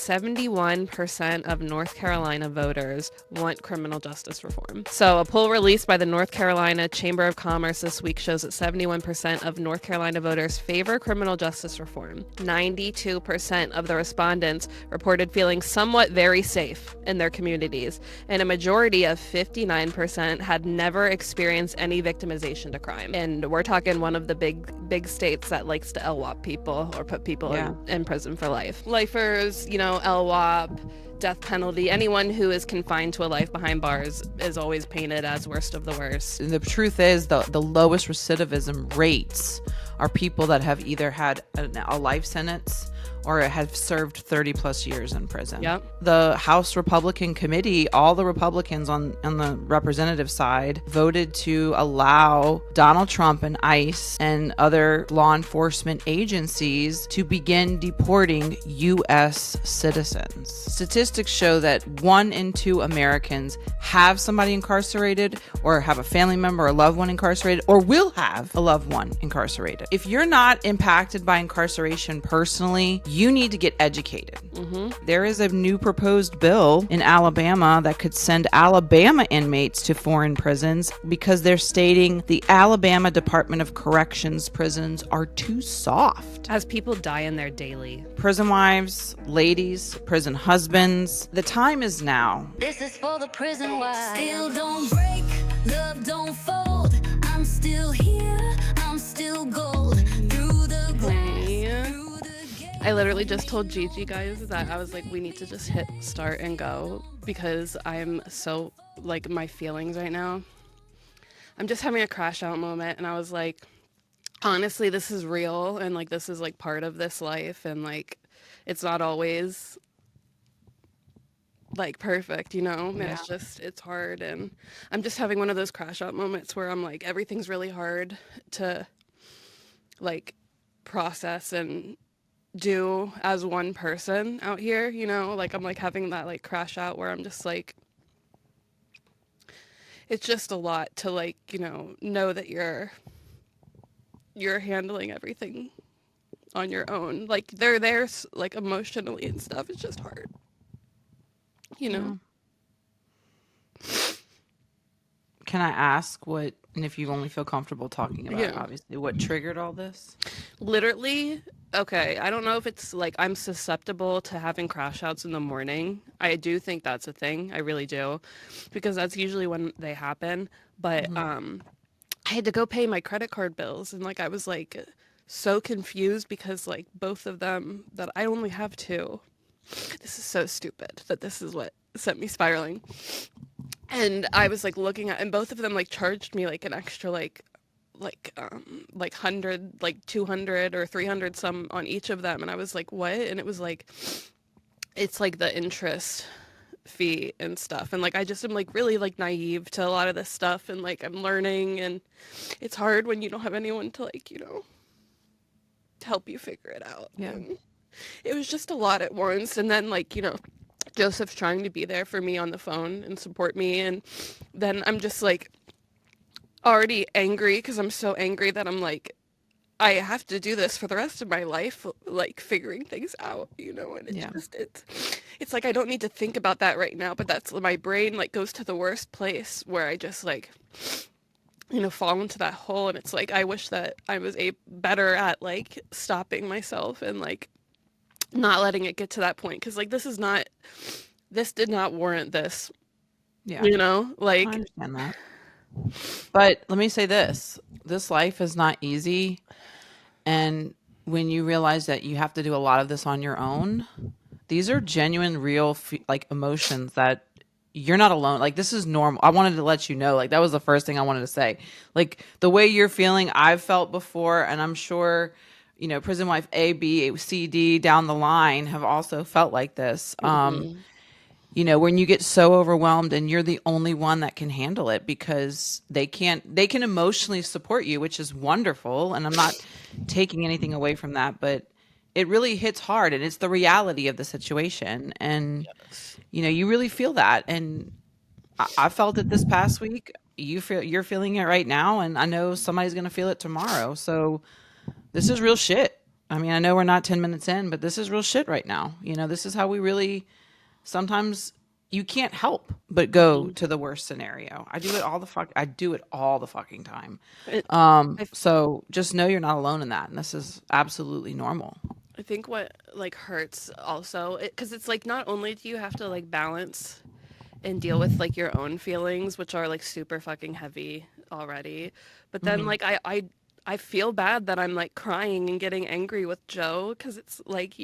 71% of North Carolina voters want criminal justice reform. So a poll released by the North Carolina Chamber of Commerce this week shows that 71% of North Carolina voters favor criminal justice reform. 92% of the respondents reported feeling somewhat very safe in their communities, and a majority of 59% had never experienced any victimization to crime. And we're talking one of the big states that likes to LWOP people or put people in prison for life. Lifers, LWOP, death penalty, anyone who is confined to a life behind bars is always painted as worst of the worst. The truth is the lowest recidivism rates are people that have either had a life sentence or have served 30 plus years in prison. Yep. The House Republican Committee, all the Republicans on the representative side voted to allow Donald Trump and ICE and other law enforcement agencies to begin deporting U.S. citizens. Statistics show that 1 in 2 Americans have somebody incarcerated or have a family member or a loved one incarcerated or will have a loved one incarcerated. If you're not impacted by incarceration personally, you need to get educated. Mm-hmm. There is a new proposed bill in Alabama that could send Alabama inmates to foreign prisons because they're stating the Alabama Department of Corrections prisons are too soft. As people die in there daily. Prison wives, ladies, prison husbands, the time is now. This is for the prison wives. Still don't break, love don't fold. I'm still here, I'm still gold. Through the glass, through the gate. I literally just told Gigi guys that I was like, we need to just hit start and go because I'm so my feelings right now. I'm just having a crash out moment, and I was like, honestly, this is real, and this is part of this life, and it's not always perfect, and Yeah. it's hard, and I'm just having one of those crash out moments where I'm like, everything's really hard to process and do as one person out here, I'm having that crash out where I'm just it's just a lot to know that you're handling everything on your own. They're there emotionally and stuff. It's just hard. Yeah. Can I ask what, and if you only feel comfortable talking about it, obviously, what triggered all this? Literally, okay, I don't know if it's I'm susceptible to having crash outs in the morning. I do think that's a thing. I really do. Because that's usually when they happen. But I had to go pay my credit card bills, and I was so confused because both of them, that I only have 2. This is so stupid that this is what sent me spiraling. And I was looking at, and both of them charged me an extra 100, 200 or 300 some on each of them, and I was like, what? And it was it's the interest fee and stuff, and I just am really naive to a lot of this stuff, and I'm learning, and it's hard when you don't have anyone to to help you figure it out. Yeah. And it was just a lot at once, and then Joseph's trying to be there for me on the phone and support me, and then I'm just already angry because I'm so angry that I'm I have to do this for the rest of my life, figuring things out, and it's I don't need to think about that right now, but that's my brain goes to the worst place where I just fall into that hole, and it's I wish that I was better at stopping myself and not letting it get to that point, because this did not warrant this. Yeah. I understand that. But let me say this life is not easy. And when you realize that you have to do a lot of this on your own, these are genuine, real, emotions that you're not alone. This is normal. I wanted to let you know, that was the first thing I wanted to say. The way you're feeling, I've felt before, and I'm sure, prison wife A, B, C, D down the line have also felt like this. When you get so overwhelmed and you're the only one that can handle it because they can emotionally support you, which is wonderful. And I'm not taking anything away from that, but it really hits hard, and it's the reality of the situation. And, you really feel that. And I felt it this past week. You're feeling it right now. And I know somebody's going to feel it tomorrow. So this is real shit. I mean, I know we're not 10 minutes in, but this is real shit right now. This is how we really sometimes you can't help but go to the worst scenario. I do it all the fucking time. It, I, So just know you're not alone in that, and this is absolutely normal. I think what like hurts also, because it's like not only do you have to like balance and deal with like your own feelings, which are like super fucking heavy already, but then Hmm. like I feel bad that I'm like crying and getting angry with Joe because it's like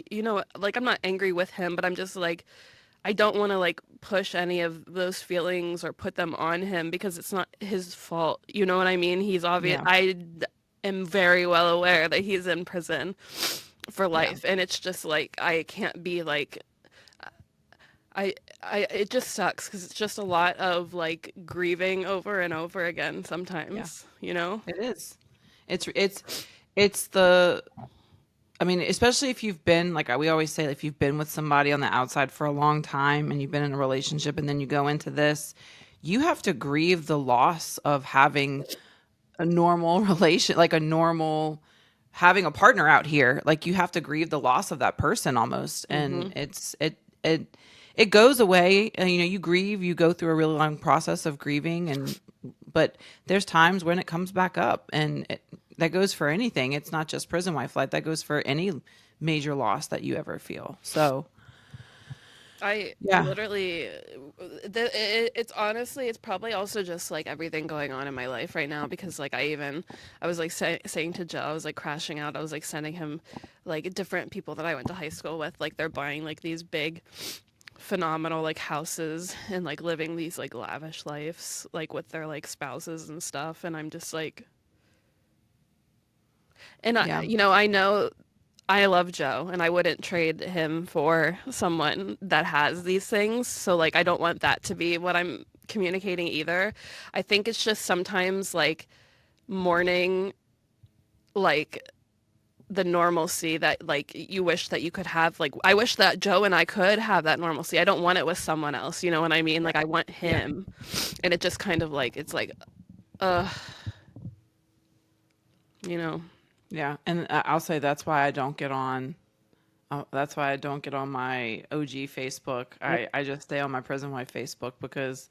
like I'm not angry with him, but I'm just like I don't want to like push any of those feelings or put them on him because it's not his fault. You know what I mean? He's obvious. Yeah. Am very well aware that he's in prison for Yeah. life, and it's just like I can't be like I it just sucks because it's just a lot of like grieving over and over again Yeah. sometimes, you know? It is. It's it's the I mean, especially if you've been, like we always say, if you've been with somebody on the outside for a long time and you've been in a relationship and then you go into this, you have to grieve the loss of having a normal relation, like a normal, having a partner out here. Like you have to grieve the loss of that person almost. Hmm. And it goes away. And, you grieve, you go through a really long process of grieving. But there's times when it comes back up, and that goes for anything. It's not just prison wife life. That goes for any major loss that you ever feel. So I yeah, literally, it's honestly, it's probably also just like everything going on in my life right now because like I was like saying to Joe, I was like crashing out. I was like sending him like different people that I went to high school with, like they're buying like these big, phenomenal like houses and like living these like lavish lives like with their like spouses and stuff. And I'm just like, and yeah, I know I love Joe and I wouldn't trade him for someone that has these things. So like I don't want that to be what I'm communicating either. I think it's just sometimes like mourning like the normalcy that like you wish that you could have. Like I wish that Joe and I could have that normalcy. I don't want it with someone else, you know what I mean? Like I want yeah, him. And it just kind of like it's like uh you know. yeah. And I'll say that's why I don't get on. That's why I don't get on my OG Facebook. I just stay on my prison wife Facebook because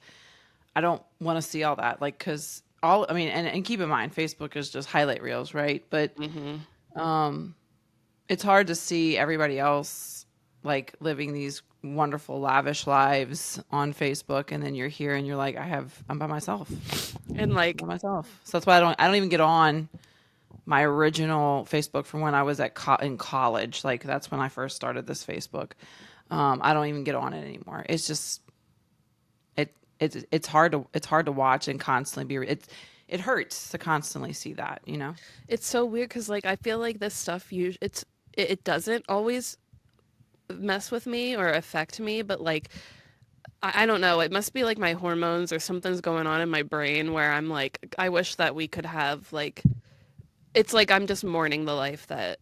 I don't want to see all that. Like, because I mean, and keep in mind, Facebook is just highlight reels, right? But Hmm. it's hard to see everybody else like living these wonderful, lavish lives on Facebook, and then you're here and you're like, I'm by myself. And I'm like by myself. So that's why I don't even get on my original Facebook from when I was in college. Like that's when I first started this Facebook. I don't even get on it anymore. It's just it's hard to watch and constantly it hurts to constantly see that. it's so weird cuz like I feel like this stuff it doesn't always mess with me or affect me, but like I don't know. It must be like my hormones or something's going on in my brain where I'm like, I wish that we could have like, it's like I'm just mourning the life that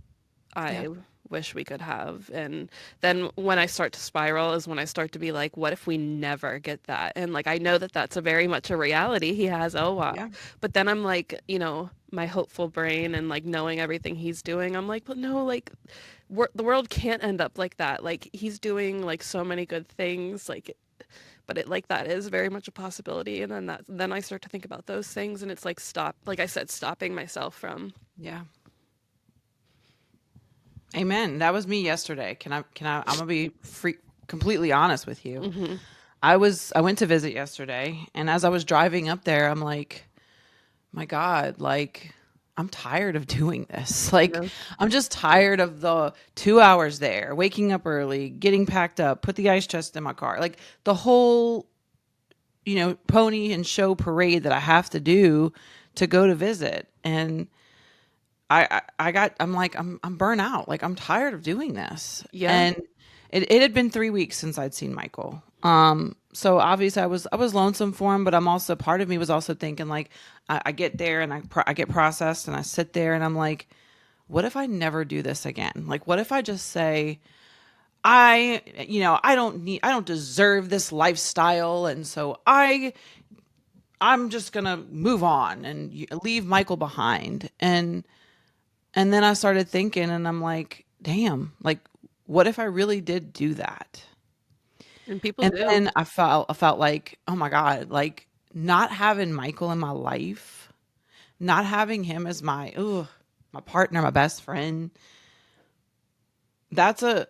Yeah. I wish we could have. And then when I start to spiral is when I start to be like, what if we never get that? And like, I know that that's a very much a reality he has. Oh, wow. Yeah. But then I'm like, my hopeful brain and like knowing everything he's doing, I'm like, but no, like, the world can't end up like that. Like, he's doing like so many good things. Like, but it like that is very much a possibility, and then I start to think about those things, and it's like like I said, stopping myself from. Yeah. Amen. That was me yesterday. I'm gonna be completely honest with you. Hmm. I went to visit yesterday, and as I was driving up there, I'm like, my God, like I'm tired of doing this. Like Yeah. I'm just tired of the 2 hours there, waking up early, getting packed up, put the ice chest in my car, like the whole, pony and show parade that I have to do to go to visit. And I'm like, I'm burnt out. Like I'm tired of doing this. Yeah. And it had been 3 weeks since I'd seen Michael. So obviously I was lonesome for him, but I'm also, part of me was also thinking like, I get there and I get processed and I sit there and I'm like, what if I never do this again? Like, what if I just say, I don't deserve this lifestyle. And so I'm just going to move on and leave Michael behind. And And then I started thinking, and I'm like, damn, like, what if I really did do that? And people And do. then I felt like, oh my God, like not having Michael in my life, not having him as my partner, my best friend. That's a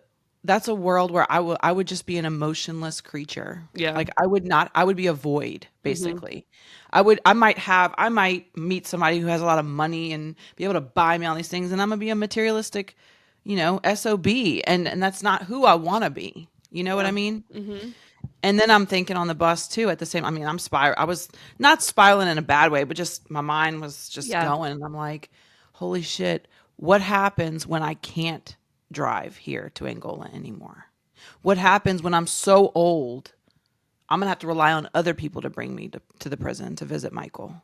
world where I would just be an emotionless creature. Yeah. Like I would be a void, Hmm. basically. I might meet somebody who has a lot of money and be able to buy me all these things, and I'm gonna be a materialistic, SOB, and that's not who I want to be. You know what Yeah. I mean? Hmm. And then I'm thinking on the bus too at the same, I mean, I was not spiraling in a bad way, but just my mind was just Yeah. going. And I'm like, holy shit, what happens when I can't drive here to Angola anymore? What happens when I'm so old, I'm going to have to rely on other people to bring me to the prison to visit Michael?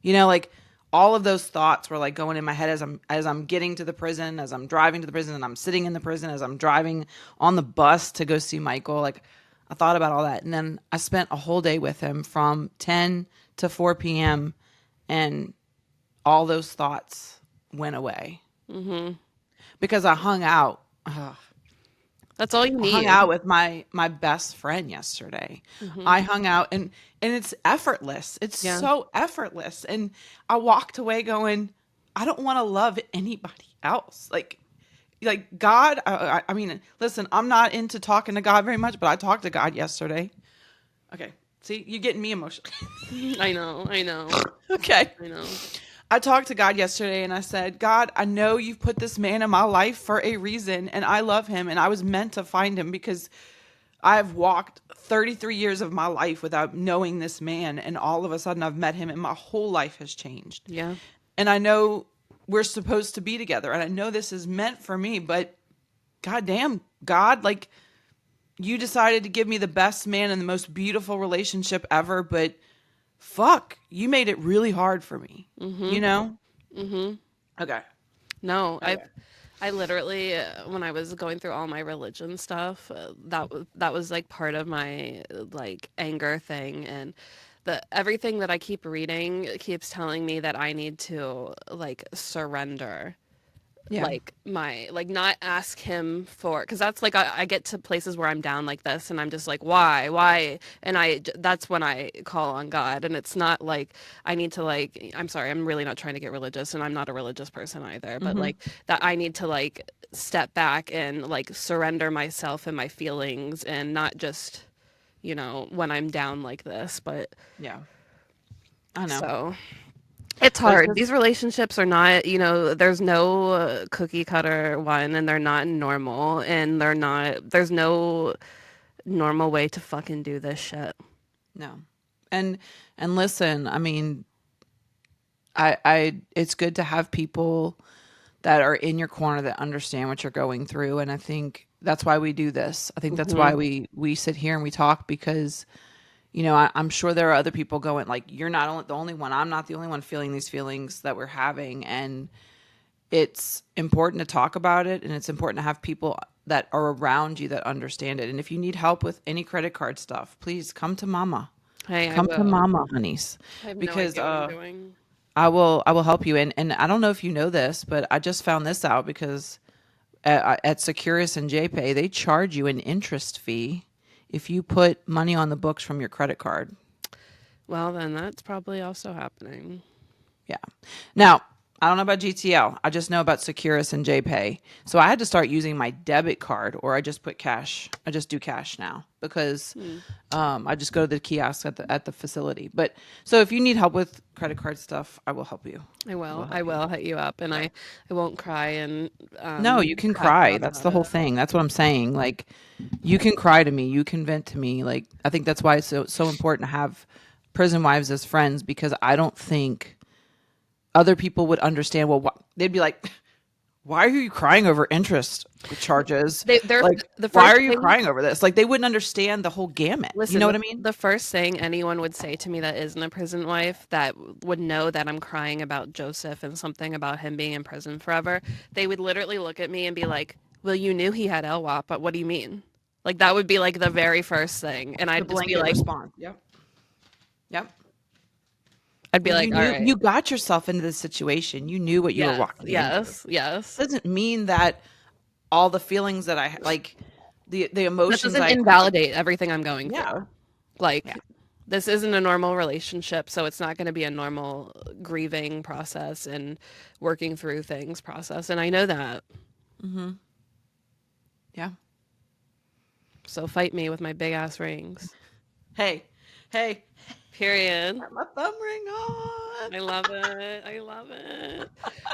Like all of those thoughts were like going in my head as I'm getting to the prison, as I'm driving to the prison, and I'm sitting in the prison, as I'm driving on the bus to go see Michael. Like I thought about all that, and then I spent a whole day with him from 10 to 4 p.m. and all those thoughts went away because I hung out. That's all you I hung need. out with my best friend yesterday. Hmm. I hung out and it's effortless. It's Yeah. so effortless. And I walked away going, I don't want to love anybody else. Like God, I mean, listen, I'm not into talking to God very much, but I talked to God yesterday. Okay. See, you're getting me emotional. I know. I know. Okay. I know. I talked to God yesterday and I said, God, I know you've put this man in my life for a reason and I love him and I was meant to find him because I've walked 33 years of my life without knowing this man, and all of a sudden I've met him, and my whole life has changed. Yeah. And I know we're supposed to be together, and I know this is meant for me, but goddamn, God, like you decided to give me the best man and the most beautiful relationship ever, but fuck, you made it really hard for me. You know? Hmm. Okay. No, Okay. I literally, when I was going through all my religion stuff, that was like part of my like anger thing, and everything that I keep reading keeps telling me that I need to like surrender, Yeah. like my like not ask him for, because that's like I get to places where I'm down like this and I'm just like why, and that's when I call on God, and it's not like I need to like, I'm sorry, I'm really not trying to get religious and I'm not a religious person either, but Mm-hmm. like that I need to like step back and like surrender myself and my feelings, and not just when I'm down like this, but Yeah. I know. so it's But hard. These relationships are not, there's no cookie cutter one, and they're not normal, and there's no normal way to fucking do this shit. no. And and listen, I mean, I it's good to have people that are in your corner that understand what you're going through, and I think that's why we do this. I think that's why Hmm. we sit here and we talk because I'm sure there are other people going like you're not the only one. I'm not the only one feeling these feelings that we're having, and it's important to talk about it, and it's important to have people that are around you that understand it. And if you need help with any credit card stuff, please come to Mama. Hey, I Come to will. Mama, honeys, I have no because idea what I'm doing. I will help you. And I don't know if you know this, but I just found this out because at Securus and JPay, they charge you an interest fee if you put money on the books from your credit card. Well, then that's probably also happening. Yeah. Now, I don't know about GTL. I just know about Securus and JPay. So I had to start using my debit card, or I just put cash. I just do cash now because I just go to the kiosk at the facility. But so if you need help with credit card stuff, I will help you. I I will will. help I you. will hit you up, and Okay. I won't cry and No, you can cuss cry. out That's about the whole it. thing. That's what I'm saying. Like, you can cry to me. You can vent to me. Like, I think that's why it's so important to have prison wives as friends because I don't think other people would understand. Well, they'd be like, "Why are you crying over interest charges? They're Like, the why first are you thing. crying over this?" Like, they wouldn't understand the whole gamut. You Listen, know the, what I mean? the first thing anyone would say to me that isn't a prison wife that would know that I'm crying about Joseph and something about him being in prison forever, they would literally look at me and be like, "Well, you knew he had LWAP, but what do you mean?" Like that would be like the very first thing, and The I'd just be blanket like, response. Yep. Yep. I'd be Well, like, you all knew right, you got yourself into this situation. You knew what you were yes, walking into. yes, yes. Doesn't mean that all the feelings that I like, the That emotions doesn't I invalidate everything I'm going yeah, through. yeah. Like, this isn't a normal relationship, so it's not going to be a normal grieving process and working through things process. And I know that. Mhm. Yeah. So fight me with my big ass rings. Hey. Hey. Period. Got my thumb ring on. I love it. I love it.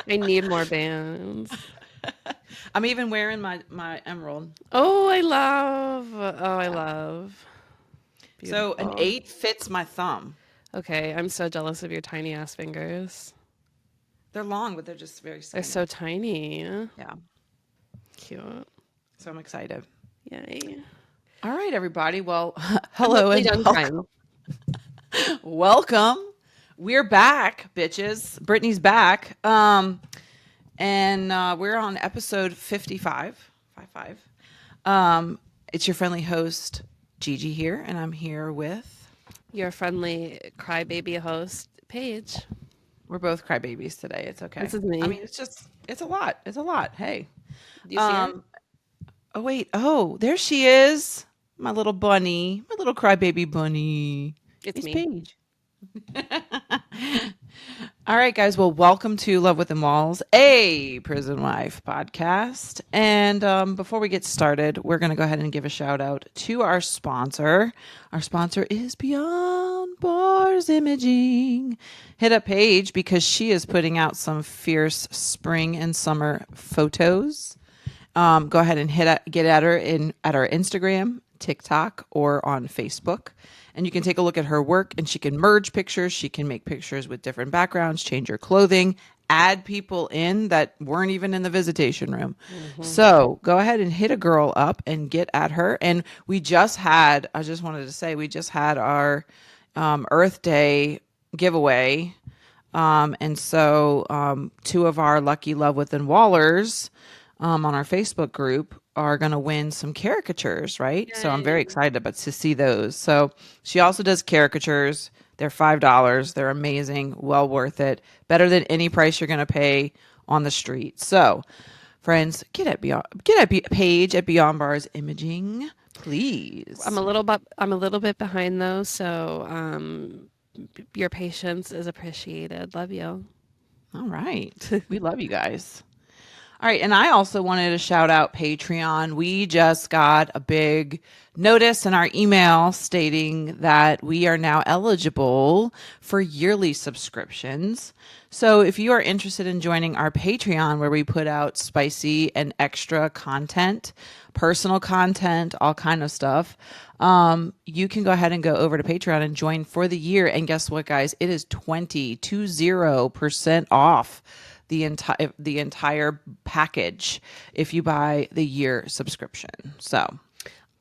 I need more bands. I'm even wearing my emerald. Oh, I love. Oh, I love. So an Beautiful. 8 fits my thumb. Okay, I'm so jealous of your tiny ass fingers. They're long, but they're just very They're so tiny. tiny. Yeah. Cute. So I'm excited. Yay. All right, everybody. Well, I'm hello hopefully and done welcome. crying. Welcome. We're back, bitches. Brittany's back. And we're on episode 55. 55. It's your friendly host, Gigi here, and I'm here with Your friendly crybaby host, Paige. we're both crybabies today. It's okay. This is I me. mean, it's a lot. It's a lot. Hey. Do you see her? Oh wait. Oh, there she is. My little bunny. My little crybaby bunny. It's It's me. Paige. All right, guys. Well, welcome to Love Within Walls, a prison wife podcast. And before we get started, we're going to go ahead and give a shout out to our sponsor. Our sponsor is Beyond Bars Imaging. Hit up Paige because she is putting out some fierce spring and summer photos. Go ahead and get at her at our Instagram, TikTok, or on Facebook. And you can take a look at her work, and she can merge pictures. She can make pictures with different backgrounds, change your clothing, add people in that weren't even in the visitation room. So go ahead and hit a girl up and get at her. And I just wanted to say, we just had our Earth Day giveaway. And so two of our lucky Love Within Wallers on our Facebook group are going to win some caricatures, right? So I'm very excited about to see those. So she also does caricatures. They're $5. They're amazing, well worth it. Better than any price you're going to pay on the street. So, friends, get at Paige at Beyond Bars Imaging, please. I'm a little bit behind though, so your patience is appreciated. Love you. All right. We love you guys. All right. And I also wanted to shout out Patreon. We just got a big notice in our email stating that we are now eligible for yearly subscriptions. So if you are interested in joining our Patreon, where we put out spicy and extra content, personal content, all kind of stuff, you can go ahead and go over to Patreon and join for the year. And guess what, guys? It is 20% off the entire package if you buy the year subscription. So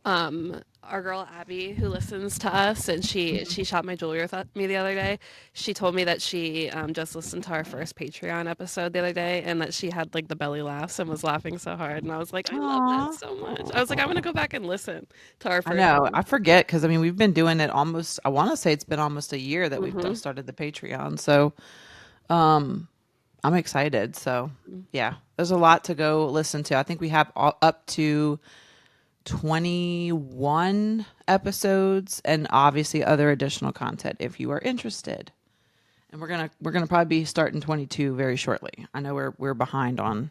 Our girl Abby, who listens to us, and she shot my jewelry with me the other day. She told me that she just listened to our first Patreon episode the other day, and that she had like the belly laughs and was laughing so hard. And I was like, I love that aw. so much. I was like, I'm gonna go back and listen to our I first know. one. I forget because I mean we've been doing it almost. I want to say it's been almost a year that we've started the Patreon. So, I'm excited. So, yeah, there's a lot to go listen to. I think we have up to 21 episodes, and obviously other additional content if you are interested. And we're gonna probably be starting 22 very shortly. I know we're behind on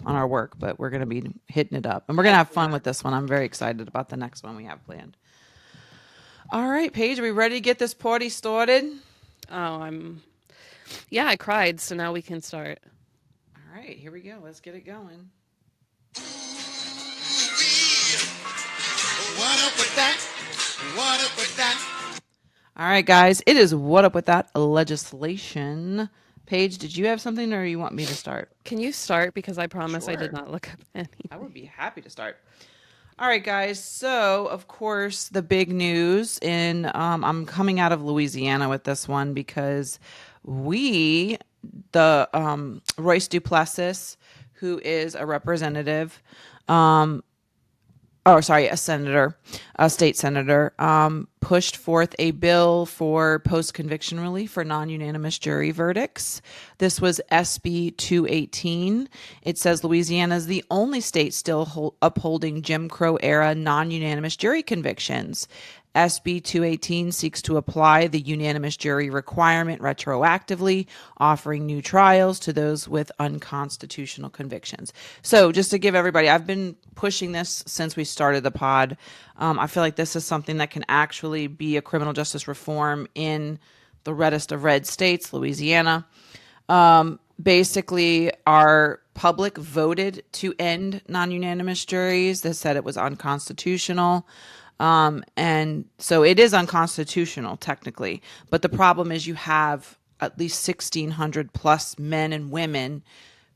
our work, but we're gonna be hitting it up, and we're gonna have fun with this one. I'm very excited about the next one we have planned. All right, Paige, are we ready to get this party started? Oh, yeah, I cried, so now we can start. All right, here we go. Let's get it going. What up with that? What up with that? All right, guys, it is What Up With That legislation. Paige, did you have something, or you want me to start? Can you start? Because I promise I Sure. did not look up any. I would be happy to start. All right, guys. So, of course, the big news I'm coming out of Louisiana with this one because Royce Duplessis, who is a representative, a state senator, pushed forth a bill for post-conviction relief for non-unanimous jury verdicts. This was SB 218. It says Louisiana is the only state still upholding Jim Crow era non-unanimous jury convictions. SB 218 seeks to apply the unanimous jury requirement retroactively, offering new trials to those with unconstitutional convictions. So just to give everybody, I've been pushing this since we started the pod. I feel like this is something that can actually be a criminal justice reform in the reddest of red states, Louisiana. Basically, our public voted to end non-unanimous juries. They said it was unconstitutional. And so it is unconstitutional technically, but the problem is you have at least 1,600 plus men and women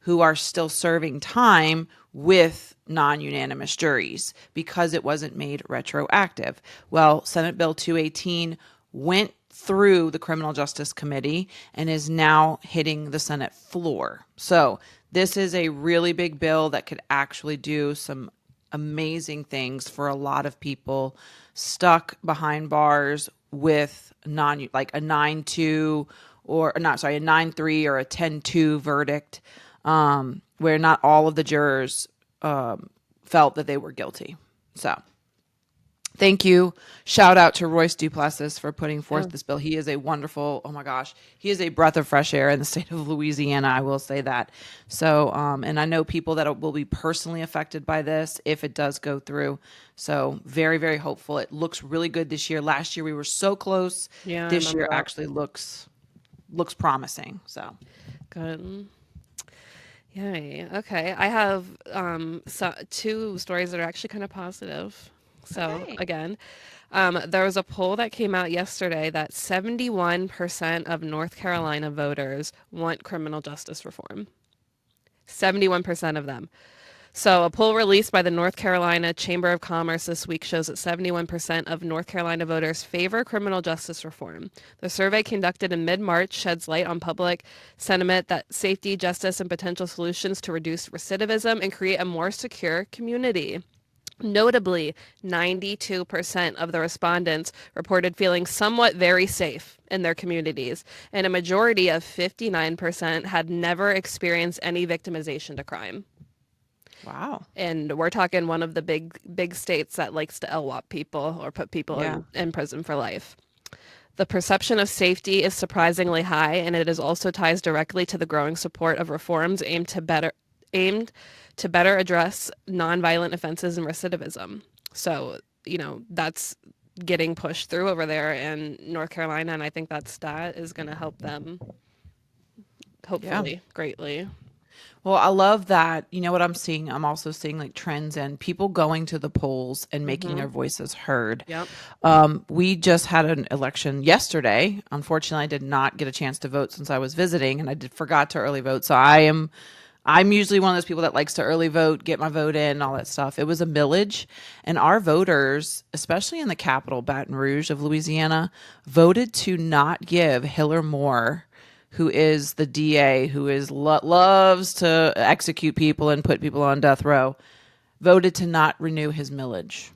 who are still serving time with non-unanimous juries because it wasn't made retroactive. Well, Senate Bill 218 went through the Criminal Justice Committee and is now hitting the Senate floor. So this is a really big bill that could actually do some amazing things for a lot of people stuck behind bars with a 9-2 or not, sorry, a 9-3 or a 10-2 verdict, where not all of the jurors felt that they were guilty. So thank you. Shout out to Royce Duplessis for putting forth this bill. He is a wonderful, oh my gosh, he is a breath of fresh air in the state of Louisiana. I will say that. So, and I know people that will be personally affected by this if it does go through. So very, very hopeful. It looks really good this year. Last year we were so close. Yeah, I This year remember that. actually looks promising. So Good. Yay. Okay. I have two stories that are actually kind of positive. So Okay. again, there was a poll that came out yesterday that 71% of North Carolina voters want criminal justice reform. 71% of them. So a poll released by the North Carolina Chamber of Commerce this week shows that 71% of North Carolina voters favor criminal justice reform. The survey conducted in mid-March sheds light on public sentiment that safety, justice, and potential solutions to reduce recidivism and create a more secure community. Notably, 92% of the respondents reported feeling somewhat very safe in their communities, and a majority of 59% had never experienced any victimization to crime. Wow. And we're talking one of the big states that likes to LWOP people or put people in prison for life. The perception of safety is surprisingly high, and it is also ties directly to the growing support of reforms aimed to better address nonviolent offenses and recidivism. So, that's getting pushed through over there in North Carolina, and I think that stat is going to help them, hopefully, greatly. Well, I love that. You know what I'm seeing? I'm also seeing like trends and people going to the polls and making their voices heard. Yep. We just had an election yesterday. Unfortunately, I did not get a chance to vote since I was visiting, and I forgot to early vote. So I'm usually one of those people that likes to early vote, get my vote in, all that stuff. It was a millage, and our voters, especially in the capital, Baton Rouge of Louisiana, voted to not give Hiller Moore, who is the DA, who loves to execute people and put people on death row, voted to not renew his millage.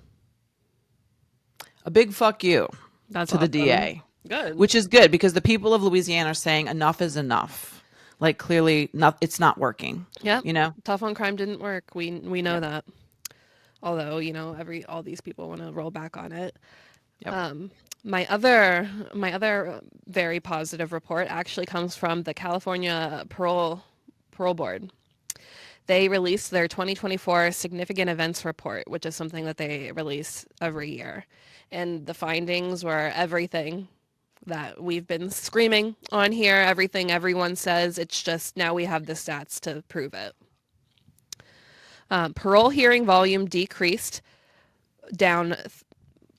A big fuck you That's to the awesome. DA. Good. Which is good because the people of Louisiana are saying enough is enough. Like clearly it's not working. Yeah. You know? Tough on crime didn't work. We know that. Although, all these people want to roll back on it. Yep. My other very positive report actually comes from the California Parole Board. They released their 2024 Significant Events Report, which is something that they release every year. And the findings were everything that we've been screaming on here, everything everyone says. It's just now we have the stats to prove it. Parole hearing volume decreased down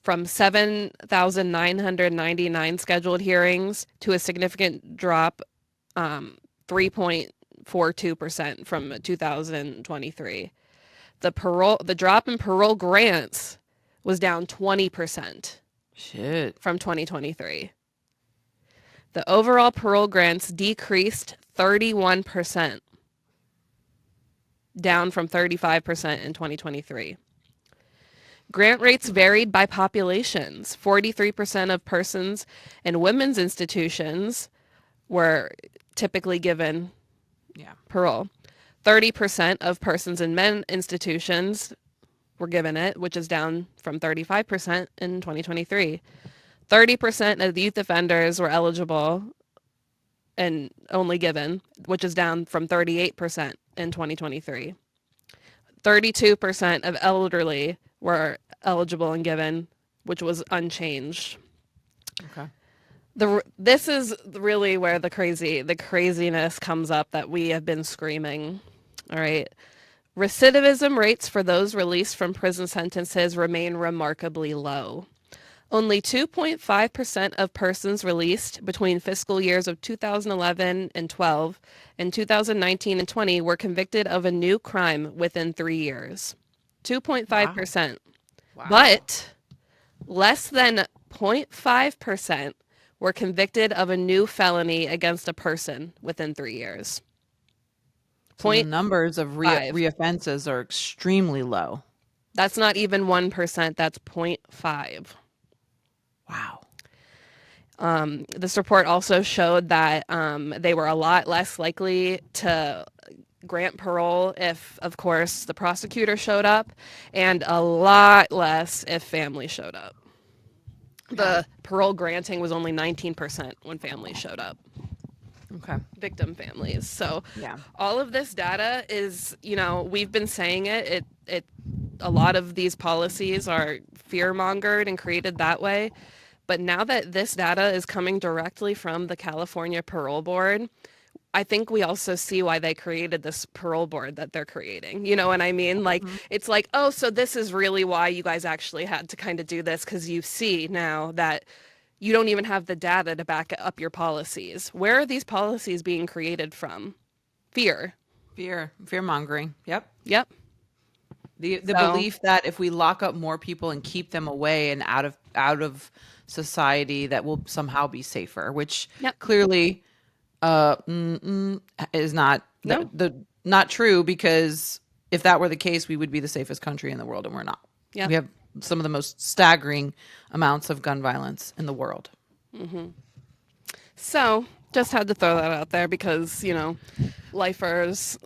from 7,999 scheduled hearings to a significant drop, 3.42% from 2023. The drop in parole grants was down 20% Shit. from 2023. The overall parole grants decreased 31%, down from 35% in 2023. Grant rates varied by populations. 43% of persons in women's institutions were typically given Yeah. parole. 30% of persons in men institutions were given it, which is down from 35% in 2023. 30% of youth offenders were eligible and only given, which is down from 38% in 2023. 32% of elderly were eligible and given, which was unchanged. Okay. This is really where the craziness comes up that we have been screaming. All right. Recidivism rates for those released from prison sentences remain remarkably low. Only 2.5% of persons released between fiscal years of 2011 and 12 and 2019 and 20 were convicted of a new crime within 3 years. 2.5%. Wow. But less than 0.5% were convicted of a new felony against a person within 3 years. So the numbers of 0.5. reoffenses are extremely low. That's not even 1%. That's 0.5. Wow. This report also showed that they were a lot less likely to grant parole if, of course, the prosecutor showed up, and a lot less if family showed up. The parole granting was only 19% when families showed up. Okay. Victim families. So Yeah. all of this data is, we've been saying it. A lot of these policies are fear-mongered and created that way. But now that this data is coming directly from the California Parole Board, I think we also see why they created this parole board that they're creating. You know what I mean? Like, it's like, oh, so this is really why you guys actually had to kind of do this, because you see now that you don't even have the data to back up your policies. Where are these policies being created from? Fear. Fear mongering. Yep. Yep. The belief that if we lock up more people and keep them away and out of society, that we'll somehow be safer, which clearly is not not true, because if that were the case, we would be the safest country in the world, and we're not. Yeah. We have some of the most staggering amounts of gun violence in the world. Mm-hmm. So just had to throw that out there because, lifers,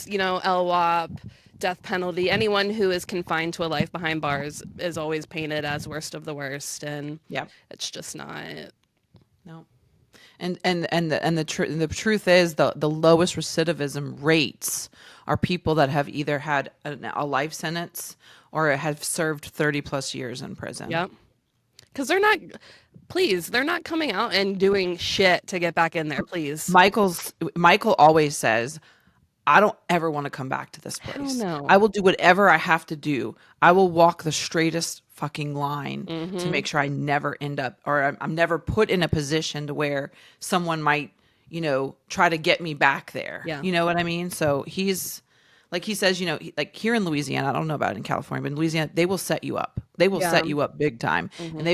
LWOP, death penalty, anyone who is confined to a life behind bars is always painted as worst of the worst. And it's just not. No. And the truth is the lowest recidivism rates are people that have either had a life sentence or have served 30 plus years in prison. Yep. Because they're not coming out and doing shit to get back in there, please. Michael always says, I don't ever want to come back to this place. No. I will do whatever I have to do. I will walk the straightest fucking line to make sure I never end up, or I'm never put in a position to where someone might, try to get me back there. Yeah. You know what I mean? So he's, like he says, like here in Louisiana, I don't know about it in California, but in Louisiana, they will set you up. They will set you up big time. And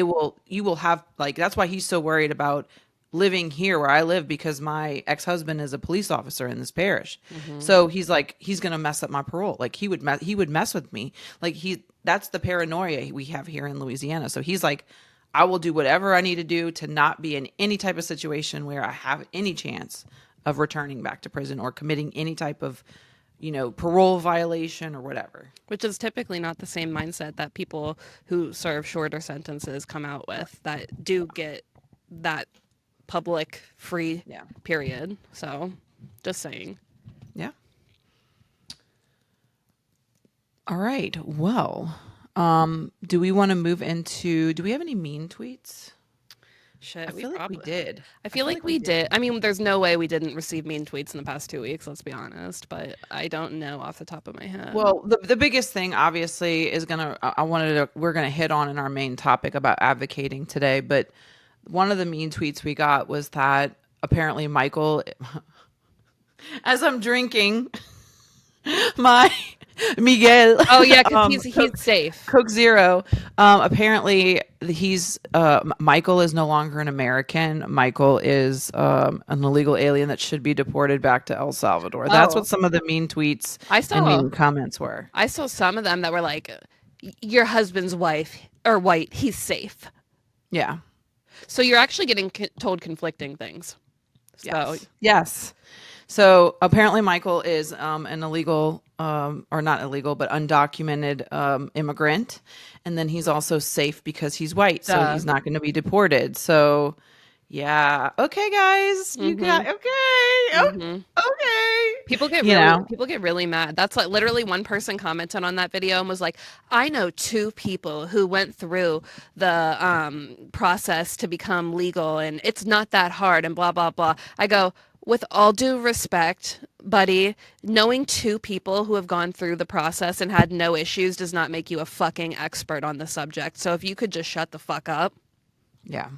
you will have, like, that's why he's so worried about living here where I live, because my ex-husband is a police officer in this parish. So he's like, he's going to mess up my parole. Like he would mess with me. Like that's the paranoia we have here in Louisiana. So he's like, I will do whatever I need to do to not be in any type of situation where I have any chance of returning back to prison or committing any type of, parole violation or whatever. Which is typically not the same mindset that people who serve shorter sentences come out with that do get that public free period. So just saying. Yeah. All right. Well, do we want to move into, do we have any mean tweets? Shit, I feel like we did. I feel like we did. I mean, there's no way we didn't receive mean tweets in the past 2 weeks, let's be honest, but I don't know off the top of my head. Well, the biggest thing obviously is we're going to hit on in our main topic about advocating today, but one of the mean tweets we got was that apparently Michael, as I'm drinking my Miguel. Oh yeah, because he's safe. Coke Zero. Apparently, he's Michael is no longer an American. Michael is an illegal alien that should be deported back to El Salvador. That's Oh, what some of the mean tweets I and saw mean comments were. I saw some of them that were like, your husband's wife or white, he's safe. Yeah. So you're actually getting told conflicting things. So Yes. Yes. So apparently, Michael is an illegal, or not illegal, but undocumented immigrant, and then he's also safe because he's white, so he's not going to be deported. So, yeah, okay, guys, you got okay. people get really mad. That's like literally one person commented on that video and was like, I know two people who went through the process to become legal, and it's not that hard, and blah blah blah. I go, with all due respect, buddy, knowing two people who have gone through the process and had no issues does not make you a fucking expert on the subject. So if you could just shut the fuck up. Yeah.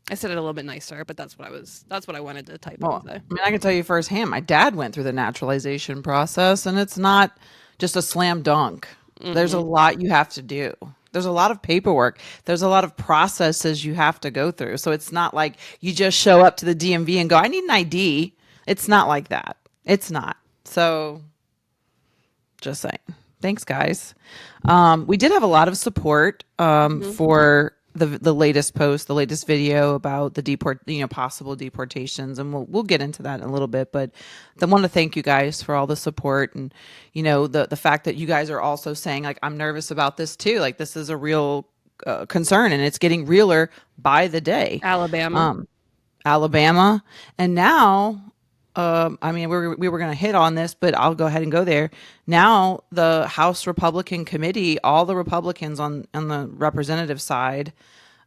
I said it a little bit nicer, but that's what I wanted to type Well, and say. I mean, I can tell you firsthand, my dad went through the naturalization process, and it's not just a slam dunk. There's a lot you have to do. There's a lot of paperwork. There's a lot of processes you have to go through. So it's not like you just show up to the DMV and go, I need an ID. It's not like that. It's not. So just saying. Thanks, guys. We did have a lot of support for the latest post, the latest video about the possible deportations, and we'll get into that in a little bit. But I want to thank you guys for all the support, and the fact that you guys are also saying, like, I'm nervous about this too. Like, this is a real concern, and it's getting realer by the day. Alabama, and now. I mean, we were going to hit on this, but I'll go ahead and go there. Now, the House Republican Committee, all the Republicans on the representative side,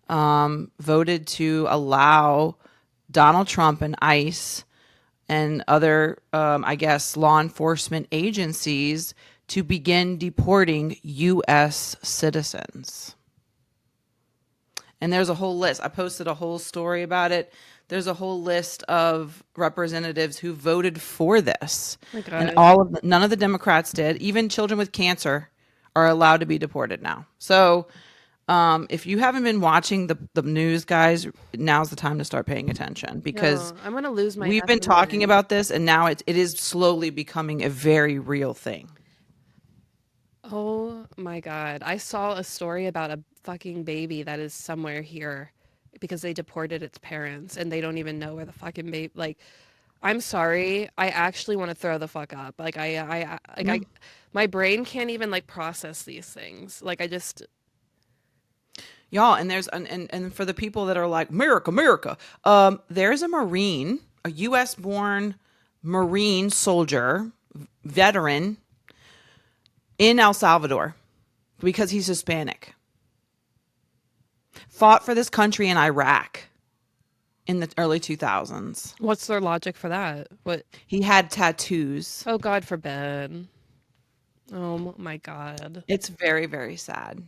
voted to allow Donald Trump and ICE and other, I guess, law enforcement agencies to begin deporting U.S. citizens. And there's a whole list. I posted a whole story about it. There's a whole list of representatives who voted for this, and none of the Democrats did. Even children with cancer are allowed to be deported now. So, if you haven't been watching the news, guys, now's the time to start paying attention, because I'm gonna lose my. We've been talking about this, and now it is slowly becoming a very real thing. Oh my God! I saw a story about a fucking baby that is somewhere here, because they deported its parents and they don't even know where the fucking baby, like, I'm sorry, I actually want to throw the fuck up. Like my brain can't even like process these things. Like y'all, and there's and for the people that are like, America, there's a Marine, a US born Marine soldier, veteran in El Salvador because he's Hispanic. Fought for this country in Iraq in the early 2000s. What's their logic for that? What? He had tattoos. Oh, God forbid. Oh my God. It's very, very sad.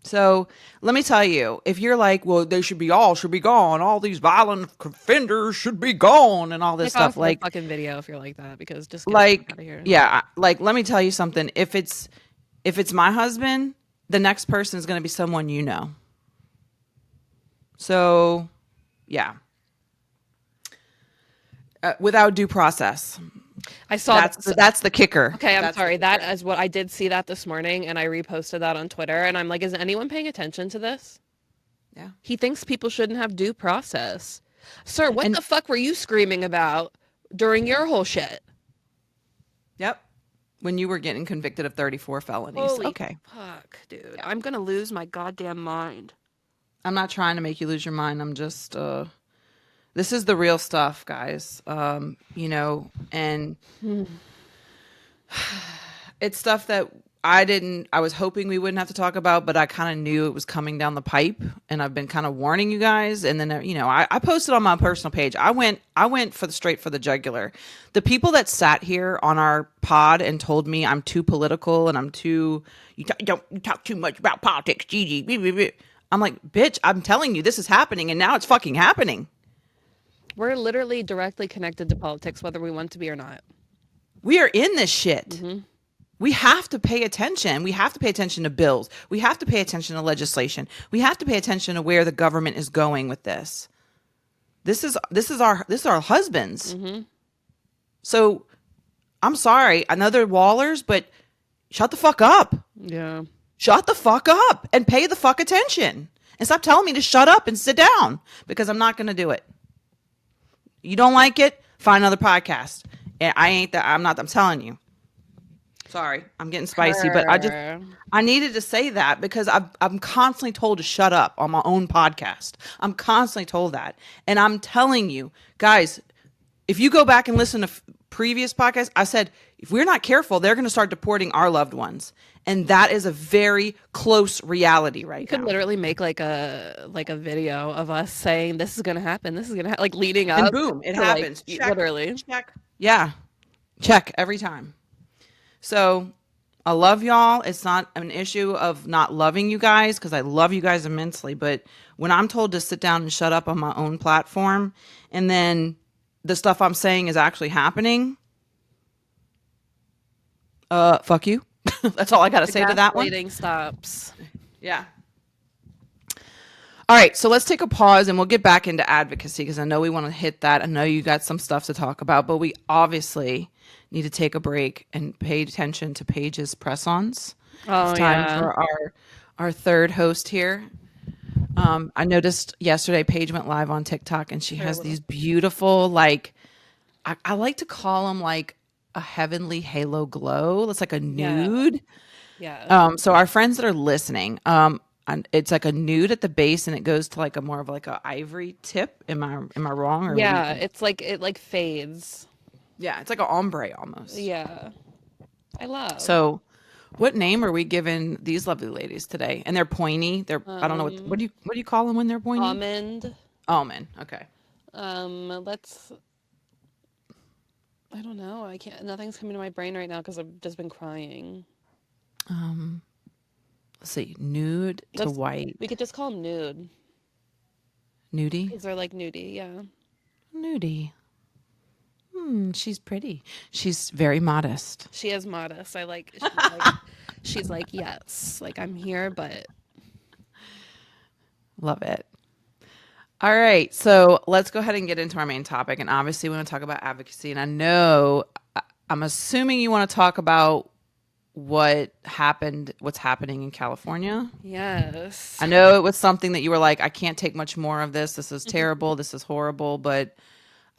So let me tell you, if you're like, well, they should be gone. All these violent offenders should be gone and all this stuff. Like, fucking video if you're like that, because just get like, out of here. Yeah, like, let me tell you something. If it's my husband, the next person is going to be someone you know. So, yeah. Without due process. I saw that's the kicker. Okay, I'm sorry. That is what I did see that this morning, and I reposted that on Twitter, and I'm like, is anyone paying attention to this? Yeah. He thinks people shouldn't have due process. Sir, what the fuck were you screaming about during your whole shit? Yep. When you were getting convicted of 34 felonies. Holy fuck, dude. I'm going to lose my goddamn mind. I'm not trying to make you lose your mind. I'm just this is the real stuff, guys. And it's stuff that I was hoping we wouldn't have to talk about, but I kind of knew it was coming down the pipe, and I've been kind of warning you guys. And then, I posted on my personal page. I went straight for the jugular. The people that sat here on our pod and told me I'm too political and I'm too, you talk too much about politics, Gigi. I'm like, bitch, I'm telling you, this is happening, and now it's fucking happening. We're literally directly connected to politics, whether we want to be or not. We are in this shit. Mm-hmm. We have to pay attention. We have to pay attention to bills. We have to pay attention to legislation. We have to pay attention to where the government is going with this. This is our husbands. So I'm sorry, I know they're Wallers, but shut the fuck up. Yeah. Shut the fuck up and pay the fuck attention. And stop telling me to shut up and sit down, because I'm not going to do it. You don't like it? Find another podcast. And I'm telling you. Sorry, I'm getting spicy, but I needed to say that because I'm constantly told to shut up on my own podcast. I'm constantly told that. And I'm telling you, guys, if you go back and listen to previous podcasts, I said, if we're not careful, they're going to start deporting our loved ones. And that is a very close reality right now. You could literally make like a video of us saying this is going to happen. This is going to like leading up. And boom, it happens. Like, check, literally. Check. Yeah. Check every time. So I love y'all. It's not an issue of not loving you guys, because I love you guys immensely. But when I'm told to sit down and shut up on my own platform, and then the stuff I'm saying is actually happening, fuck you. That's all I got to say to that one. Gaslighting stops. Yeah. All right, so let's take a pause and we'll get back into advocacy, because I know we want to hit that. I know you got some stuff to talk about, but we obviously need to take a break and pay attention to Paige's press-ons. It's time for our third host here. I noticed yesterday Paige went live on TikTok, and she has these beautiful, like, I like to call them like a heavenly halo glow. It's like a nude. Yeah. So our friends that are listening, it's like a nude at the base, and it goes to like a more of like a ivory tip. Am I wrong? Or yeah, it's like it like fades. Yeah, it's like an ombre almost. Yeah. I love. So what name are we giving these lovely ladies today? And they're pointy. They're I don't know what do you call them when they're pointy? Almond. Okay. Let's I don't know. I can't. Nothing's coming to my brain right now because I've just been crying. Let's see. Nude to white. We could just call them nude. Nudie? Because they're like nudie, yeah. Nudie. She's pretty. She's very modest. She is modest. She's like, yes, like I'm here, but love it. All right, so let's go ahead and get into our main topic. And obviously, we want to talk about advocacy. And I'm assuming you want to talk about what's happening in California. Yes. I know it was something that you were like, I can't take much more of this. This is terrible. This is horrible. But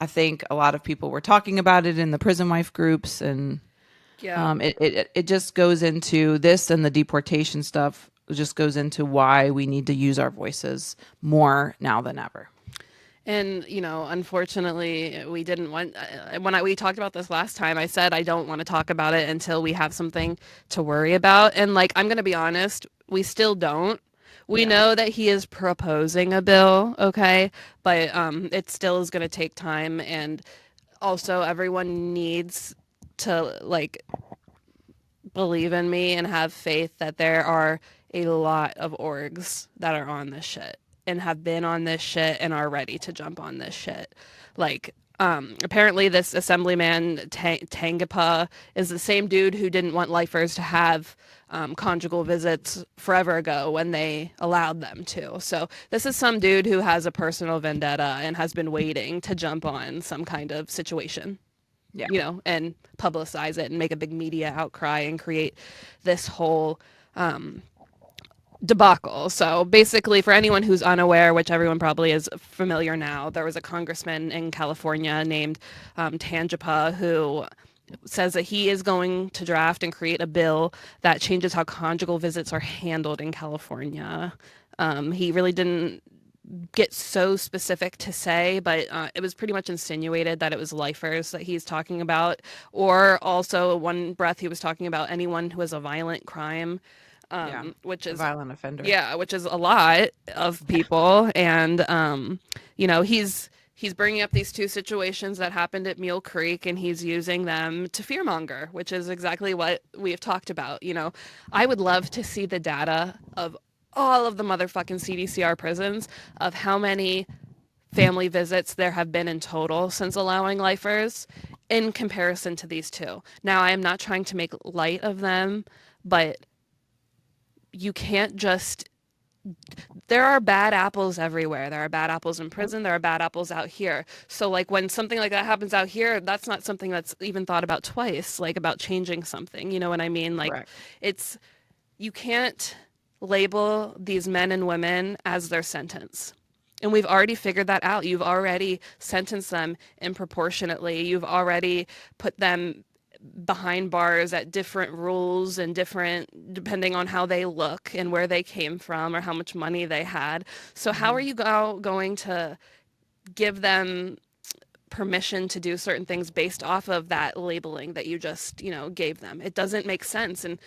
I think a lot of people were talking about it in the prison wife groups. And it just goes into this, and the deportation stuff just goes into why we need to use our voices more now than ever. And, unfortunately, we didn't want, we talked about this last time, I said I don't want to talk about it until we have something to worry about. And, I'm going to be honest, we still don't. We know that he is proposing a bill, okay? But it still is going to take time. And also, everyone needs to, believe in me and have faith that there are a lot of orgs that are on this shit and have been on this shit and are ready to jump on this shit. Apparently this assemblyman Tangipa is the same dude who didn't want lifers to have conjugal visits forever ago when they allowed them to. So this is some dude who has a personal vendetta and has been waiting to jump on some kind of situation. Yeah. And publicize it and make a big media outcry and create this whole debacle. So basically, for anyone who's unaware, which everyone probably is familiar now, there was a congressman in California named Tangipa who says that he is going to draft and create a bill that changes how conjugal visits are handled in California. He really didn't get so specific to say, but it was pretty much insinuated that it was lifers that he's talking about, or also one breath he was talking about anyone who has a violent crime, which is a violent offender. Yeah, which is a lot of people. And he's bringing up these two situations that happened at Mule Creek, and he's using them to fearmonger, which is exactly what we have talked about. I would love to see the data of all of the motherfucking CDCR prisons of how many family visits there have been in total since allowing lifers. in comparison to these two. Now, I am not trying to make light of them, but you can't just there are bad apples everywhere. There are bad apples in prison. There are bad apples out here. So like when something like that happens out here, that's not something that's even thought about twice, like about changing something. You know what I mean? Like Correct. it's you can't label these men and women as their sentence. And we've already figured that out. You've already sentenced them improportionately. You've already put them behind bars at different rules and different depending on how they look and where they came from or how much money they had. So how are you going to give them permission to do certain things based off of that labeling that you just, gave them? It doesn't make sense. And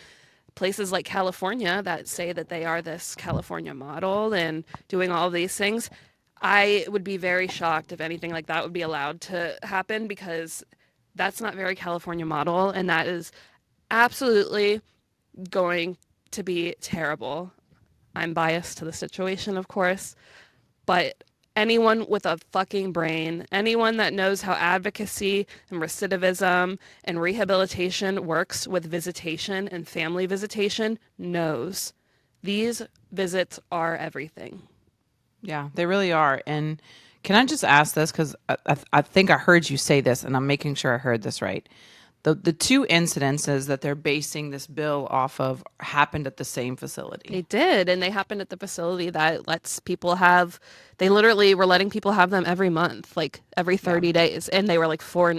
places like California that say that they are this California model and doing all of these things, I would be very shocked if anything like that would be allowed to happen because that's not very California model, and that is absolutely going to be terrible. I'm biased to the situation, of course, but anyone with a fucking brain, anyone that knows how advocacy and recidivism and rehabilitation works with visitation and family visitation knows these visits are everything. Yeah, they really are. And can I just ask this? Because I think I heard you say this, and I'm making sure I heard this right. The two incidences that they're basing this bill off of happened at the same facility. They did, and they happened at the facility that lets people have, they literally were letting people have them every month, like every 30 days. And they were like 3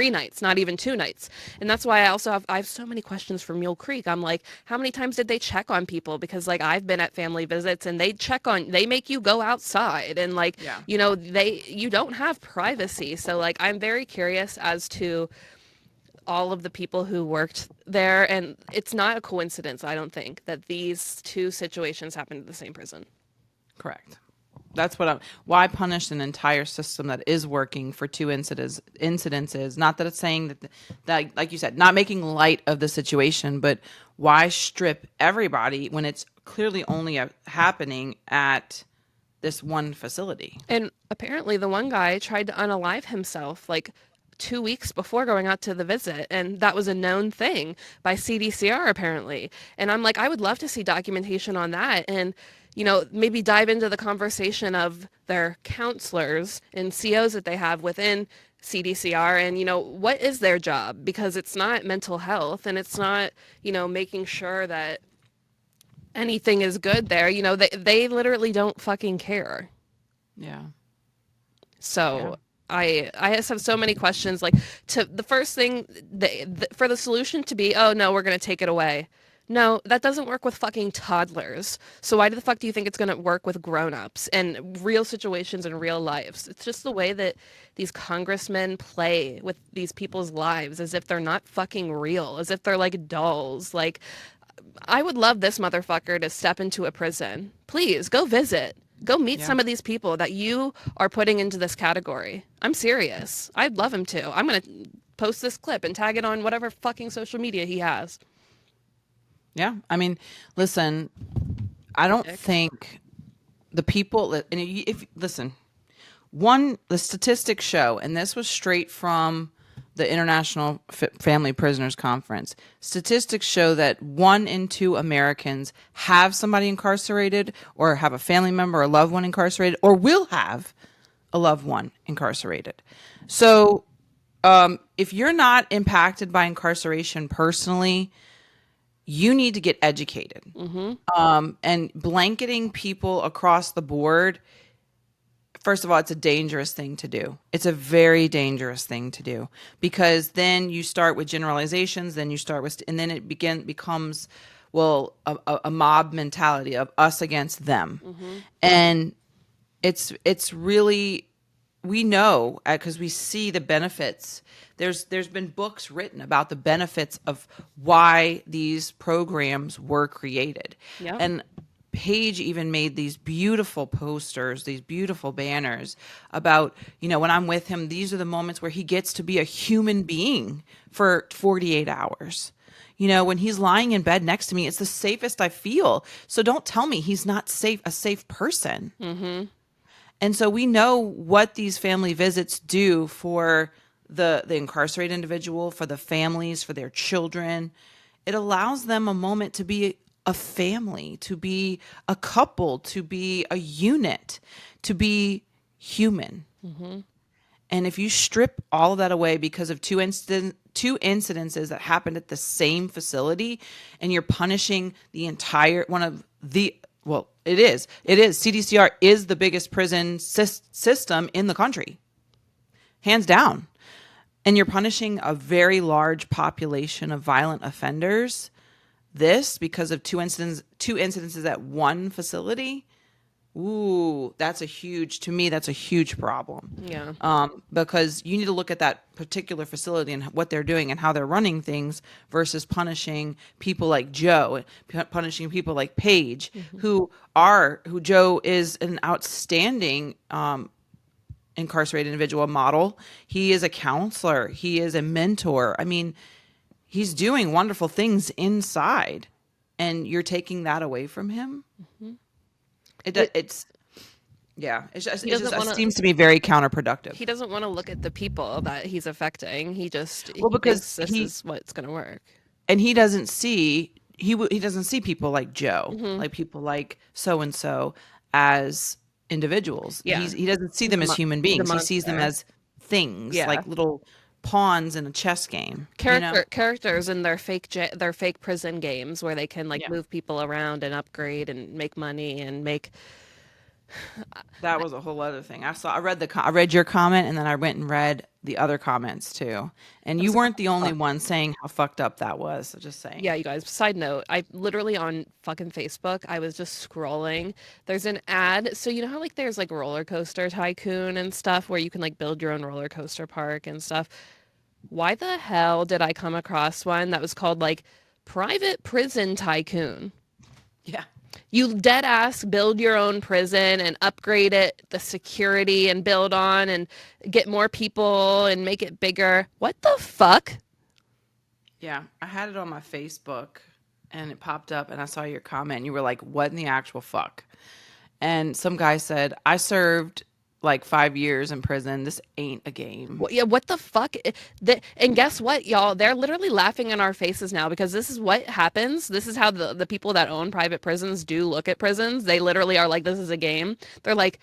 nights, not even 2 nights. And that's why I have so many questions for Mule Creek. I'm like, how many times did they check on people? Because like I've been at family visits and they make you go outside and like, you don't have privacy. So like, I'm very curious as to all of the people who worked there, and it's not a coincidence, I don't think, that these two situations happened at the same prison. Correct. That's why punish an entire system that is working for two incidences. Not that it's saying that, like you said, not making light of the situation, but why strip everybody when it's clearly only happening at this one facility? And apparently the one guy tried to unalive himself like 2 weeks before going out to the visit, and that was a known thing by CDCR apparently. And I'm like, I would love to see documentation on that, and maybe dive into the conversation of their counselors and COs that they have within CDCR, and what is their job, because it's not mental health and it's not making sure that anything is good there. They literally don't fucking care. Yeah. So Yeah. I just have so many questions. Like, to the first thing, for the solution to be, oh no, we're gonna take it away. No, that doesn't work with fucking toddlers. So why the fuck do you think it's gonna work with grown-ups and real situations and real lives? It's just the way that these congressmen play with these people's lives, as if they're not fucking real, as if they're like dolls. Like, I would love this motherfucker to step into a prison. Please go visit. Go meet some of these people that you are putting into this category. I'm serious. I'd love him to. I'm going to post this clip and tag it on whatever fucking social media he has. Yeah. I mean, listen, I don't think the people that, and the statistics show, and this was straight from the International Family Prisoners Conference. Statistics show that 1 in 2 Americans have somebody incarcerated, or have a family member or loved one incarcerated, or will have a loved one incarcerated. So if you're not impacted by incarceration personally, you need to get educated. And blanketing people across the board, first of all, it's a dangerous thing to do. It's a very dangerous thing to do, because then you start with generalizations, then you start with, and then it becomes, well, a mob mentality of us against them. And it's really, we know, because we see the benefits. There's been books written about the benefits of why these programs were created. Yep. And Paige even made these beautiful posters, these beautiful banners about, when I'm with him, these are the moments where he gets to be a human being for 48 hours. When he's lying in bed next to me, it's the safest I feel. So don't tell me he's not a safe person. And so we know what these family visits do for the incarcerated individual, for the families, for their children. It allows them a moment to be a family, to be a couple, to be a unit, to be human. And if you strip all of that away because of two incidences that happened at the same facility, and you're punishing the entire one of the, well, it is CDCR is the biggest prison system in the country, hands down. And you're punishing a very large population of violent offenders. This because of two incidences at one facility. Ooh, that's a huge problem. Yeah. Because you need to look at that particular facility and what they're doing and how they're running things versus punishing people like Joe, punishing people like Paige, who Joe is an outstanding incarcerated individual model. He is a counselor. He is a mentor. I mean, he's doing wonderful things inside, and you're taking that away from him. It seems to be very counterproductive. He doesn't want to look at the people that he's affecting. He Because thinks this is what's going to work. And he doesn't see he doesn't see people like Joe, like people like so and so as individuals. Yeah. He doesn't see them as human beings. He sees them as things, Yeah. like little pawns in a chess game. Characters in their fake prison games where they can move people around and upgrade and make money and make. That was a whole other thing. I read your comment, and then I went and read the other comments too. And you weren't the only one saying how fucked up that was. So just saying. Yeah, you guys. Side note, I literally on fucking Facebook, I was just scrolling. There's an ad. So you know how there's roller coaster Tycoon and stuff where you can build your own roller coaster park and stuff. Why the hell did I come across one that was called Private Prison Tycoon? Yeah. You dead ass build your own prison and upgrade it, the security, and build on and get more people and make it bigger. What the fuck? Yeah, I had it on my Facebook and it popped up and I saw your comment and you were like, what in the actual fuck? And some guy said, I served 5 years in prison. This ain't a game. Yeah, what the fuck? And guess what, y'all? They're literally laughing in our faces now because this is what happens. This is how the people that own private prisons do look at prisons. They literally are like, this is a game. They're like,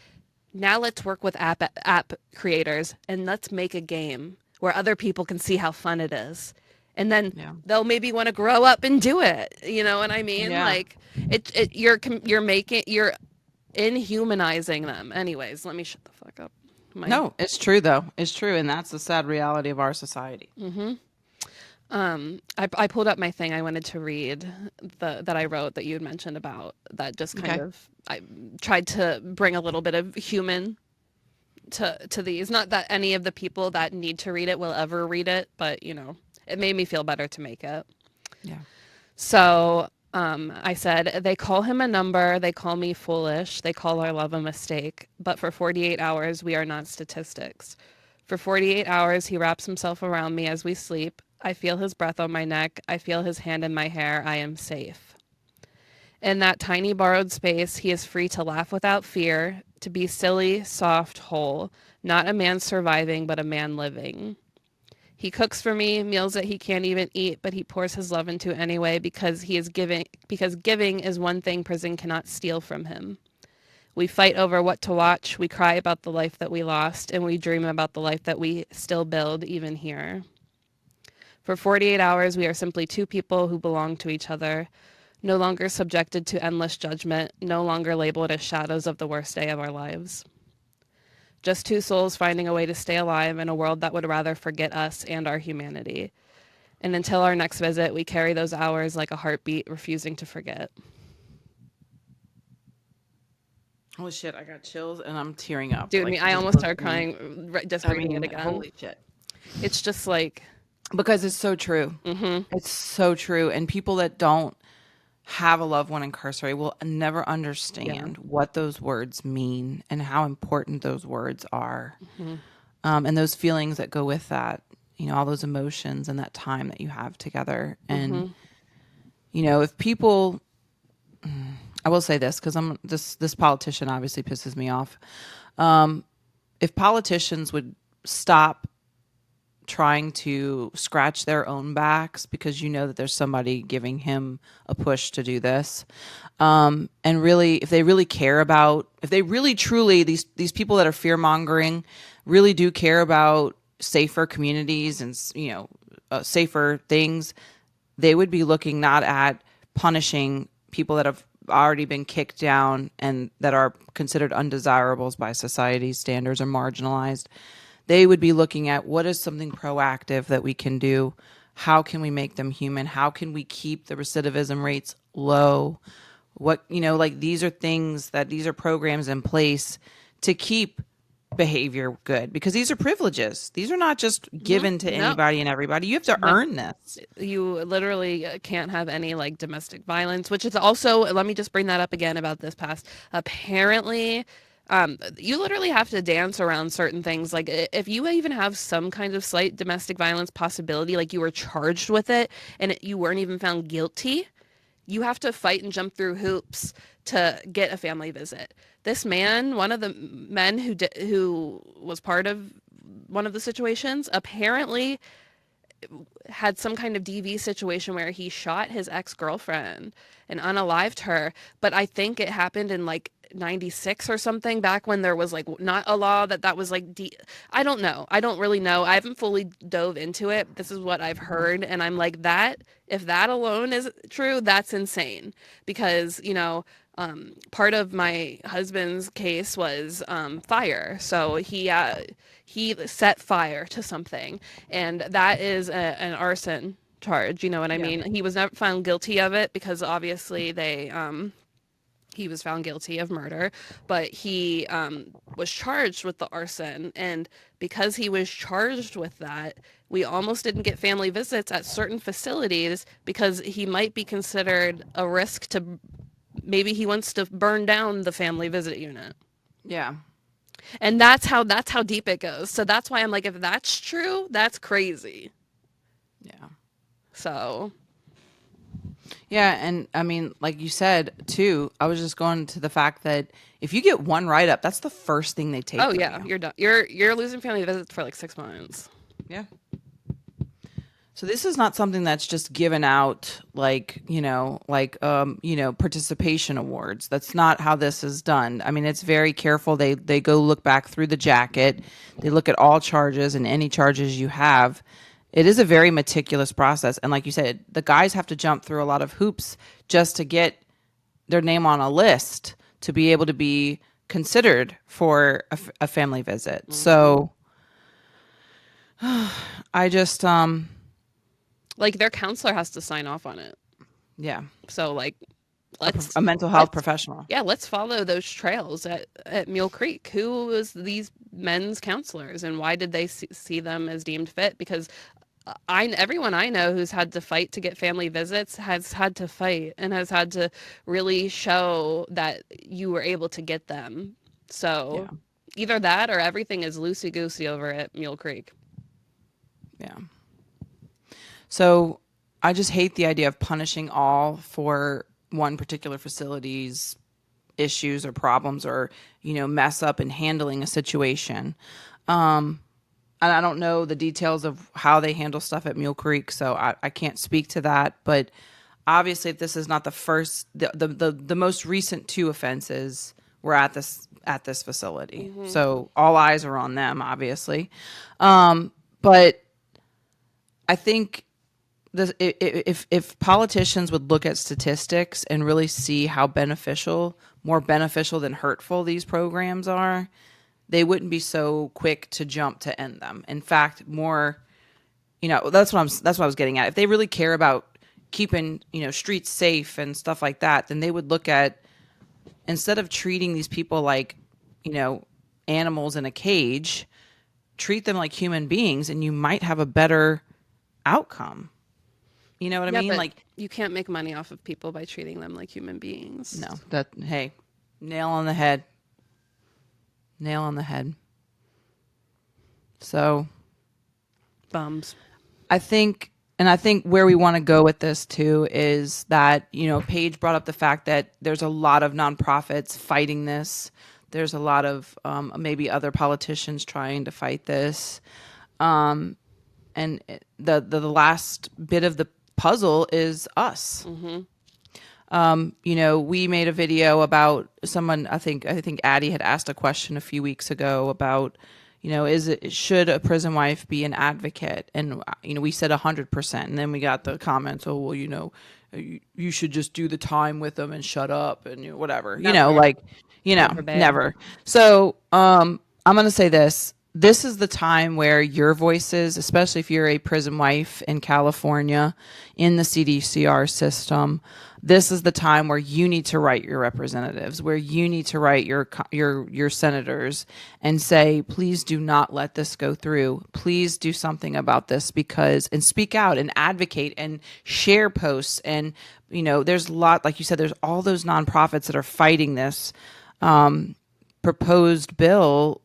now let's work with app creators and let's make a game where other people can see how fun it is. And then they'll maybe want to grow up and do it. You know what I mean? Yeah. You're inhumanizing them. Anyways, let me shut the fuck up. No, it's true though. It's true, and that's the sad reality of our society. I pulled up my thing I wanted to read that I wrote that you had mentioned about that just kind of I tried to bring a little bit of human to these. Not that any of the people that need to read it will ever read it, but it made me feel better to make it. Yeah. So I said, they call him a number, they call me foolish, they call our love a mistake, but for 48 hours, we are not statistics. For 48 hours, he wraps himself around me as we sleep. I feel his breath on my neck. I feel his hand in my hair. I am safe. In that tiny borrowed space, he is free to laugh without fear, to be silly, soft, whole, not a man surviving, but a man living. He cooks for me meals that he can't even eat, but he pours his love into anyway because giving is one thing prison cannot steal from him. We fight over what to watch, we cry about the life that we lost, and we dream about the life that we still build even here. For 48 hours, we are simply two people who belong to each other, no longer subjected to endless judgment, no longer labeled as shadows of the worst day of our lives. Just two souls finding a way to stay alive in a world that would rather forget us and our humanity. And until our next visit, we carry those hours like a heartbeat, refusing to forget. Holy shit, I got chills and I'm tearing up. Dude, I almost started crying just reading it again. Holy shit. It's just because it's so true. Mm-hmm. It's so true. And people that don't have a loved one incarcerated will never understand what those words mean and how important those words are. Mm-hmm. And those feelings that go with that, all those emotions and that time that you have together. And, if people, I will say this, because this politician obviously pisses me off. If politicians would stop trying to scratch their own backs because you know that there's somebody giving him a push to do this. And really, if they really care about, if they really truly, these people that are fear mongering really do care about safer communities and, safer things, they would be looking not at punishing people that have already been kicked down and that are considered undesirables by society's standards or marginalized. They would be looking at what is something proactive that we can do. How can we make them human? How can we keep the recidivism rates low? What, like these are programs in place to keep behavior good, because these are privileges. These are not just given to No. anybody and everybody. You have to earn this. You literally can't have any like domestic violence, which is also, let me just bring that up again about this past. Apparently, you literally have to dance around certain things. Like if you even have some kind of slight domestic violence possibility, like you were charged with it and you weren't even found guilty, you have to fight and jump through hoops to get a family visit. This man, one of the men who was part of one of the situations, apparently had some kind of DV situation where he shot his ex-girlfriend and unalived her. But I think it happened in like 96 or something, back when there was like not a law that was like I don't know. I don't really know. I haven't fully dove into it. This is what I've heard. And I'm like, that, if that alone is true, that's insane. Because, part of my husband's case was fire. So he set fire to something, and that is an arson charge. You know what I mean? He was never found guilty of it because obviously he was found guilty of murder, but he was charged with the arson. And because he was charged with that, we almost didn't get family visits at certain facilities because he might be considered a risk to, maybe he wants to burn down the family visit unit. Yeah. And that's how deep it goes. So that's why I'm like, if that's true, that's crazy. Yeah. So. Yeah, and I mean, like you said too, I was just going to the fact that if you get one write-up, that's the first thing they take. Oh from yeah, you. you're done. You're losing family visits for like 6 months. Yeah. So this is not something that's just given out like, participation awards. That's not how this is done. I mean, it's very careful. They go look back through the jacket. They look at all charges and any charges you have. It is a very meticulous process. And like you said, the guys have to jump through a lot of hoops just to get their name on a list to be able to be considered for a family visit. Mm-hmm. So I just, like their counselor has to sign off on it. Yeah. So like, a mental health professional. Yeah, let's follow those trails at Mule Creek. Who was these men's counselors and why did they see them as deemed fit? Because everyone I know who's had to fight to get family visits has had to fight and has had to really show that you were able to get them. So either that or everything is loosey-goosey over at Mule Creek. Yeah. So I just hate the idea of punishing all for one particular facility's issues or problems or, mess up in handling a situation. And I don't know the details of how they handle stuff at Mule Creek, so I can't speak to that. But obviously, if this is not the first, the most recent 2 offenses were at this facility. Mm-hmm. So all eyes are on them, obviously. But I think if politicians would look at statistics and really see how more beneficial than hurtful these programs are, they wouldn't be so quick to jump to end them. In fact, more, that's what I was getting at. If they really care about keeping, streets safe and stuff like that, then they would look at, instead of treating these people like, animals in a cage, treat them like human beings and you might have a better outcome. You know what I mean? Like, you can't make money off of people by treating them like human beings. No, hey, nail on the head. So, bums. I think where we want to go with this too is that, Paige brought up the fact that there's a lot of nonprofits fighting this. There's a lot of maybe other politicians trying to fight this. and the last bit of the puzzle is us. We made a video about someone. I think Addie had asked a question a few weeks ago about, should a prison wife be an advocate? And we said 100%, and then we got the comments, oh well, you should just do the time with them and shut up and whatever. Never. Never, babe. Never. So I'm gonna say this. This is the time where your voices, especially if you're a prison wife in California in the CDCR system, this is the time where you need to write your representatives, where you need to write your senators and say, please do not let this go through. Please do something about this, and speak out and advocate and share posts. And, there's a lot, like you said, there's all those nonprofits that are fighting this proposed bill.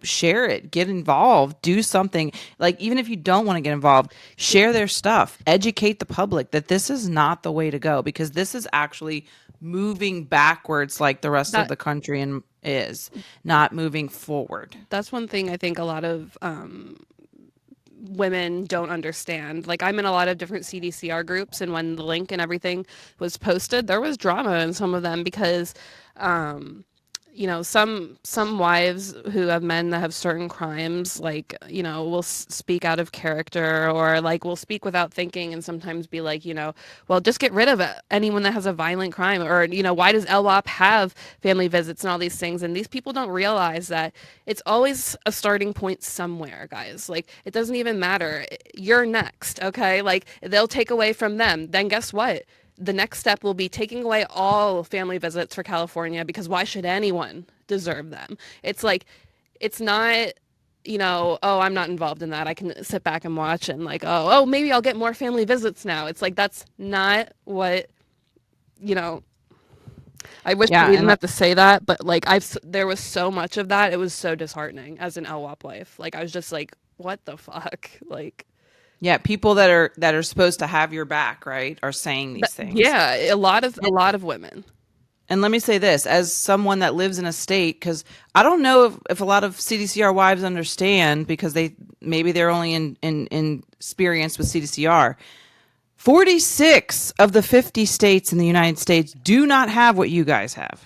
Share it, get involved, do something. Like, even if you don't want to get involved, share their stuff, educate the public that this is not the way to go, because this is actually moving backwards like the rest of the country and is not moving forward. That's one thing I think a lot of women don't understand. Like, I'm in a lot of different CDCR groups, and when the link and everything was posted, there was drama in some of them because some wives who have men that have certain crimes, like, will speak out of character, or like will speak without thinking, and sometimes be like, well, just get rid of anyone that has a violent crime, or, why does LWOP have family visits and all these things? And these people don't realize that it's always a starting point somewhere, guys. Like, it doesn't even matter. You're next, okay? Like, they'll take away from them. Then guess what? The next step will be taking away all family visits for California, because why should anyone deserve them? It's like, it's not, oh, I'm not involved in that. I can sit back and watch, and like, oh, maybe I'll get more family visits now. It's like, that's not what, I wish we didn't have to say that, but like, there was so much of that. It was so disheartening as an LWOP wife. Like, I was just like, what the fuck? Like, yeah, people that are supposed to have your back, right, are saying these things. Yeah, a lot of women. And let me say this, as someone that lives in a state, because I don't know if a lot of CDCR wives understand, because they're only in experience with CDCR. 46 of the 50 states in the United States do not have what you guys have.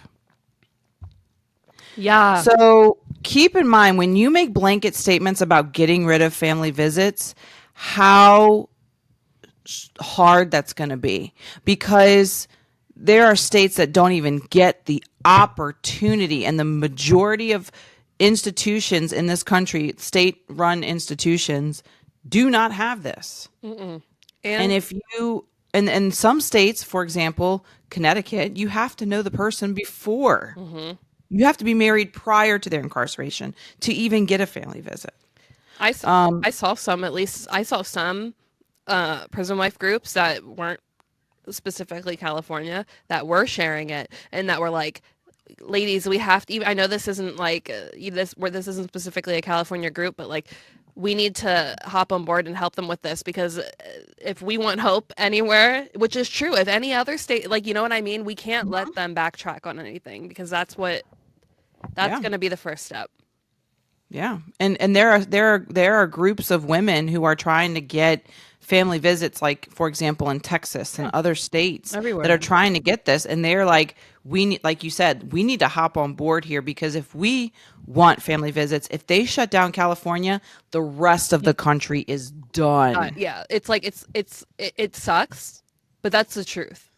Yeah. So keep in mind, when you make blanket statements about getting rid of family visits, how hard that's going to be, because there are states that don't even get the opportunity, and the majority of institutions in this country, state-run institutions, do not have this. And if you, and some states, for example, Connecticut, you have to know the person before. You have to be married prior to their incarceration to even get a family visit. I saw some prison wife groups that weren't specifically California that were sharing it, and that were like, ladies, we have to, even, I know this isn't like this isn't specifically a California group, but like, we need to hop on board and help them with this, because if we want hope anywhere, which is true, if any other state, like, you know what I mean, we can't let them backtrack on anything, because that's going to be the first step. Yeah. And there are groups of women who are trying to get family visits, like, for example, in Texas and other states everywhere, that are trying to get this. And they're like, like you said, we need to hop on board here, because if we want family visits, if they shut down California, the rest of the country is done. Yeah. It's like, it sucks, but that's the truth.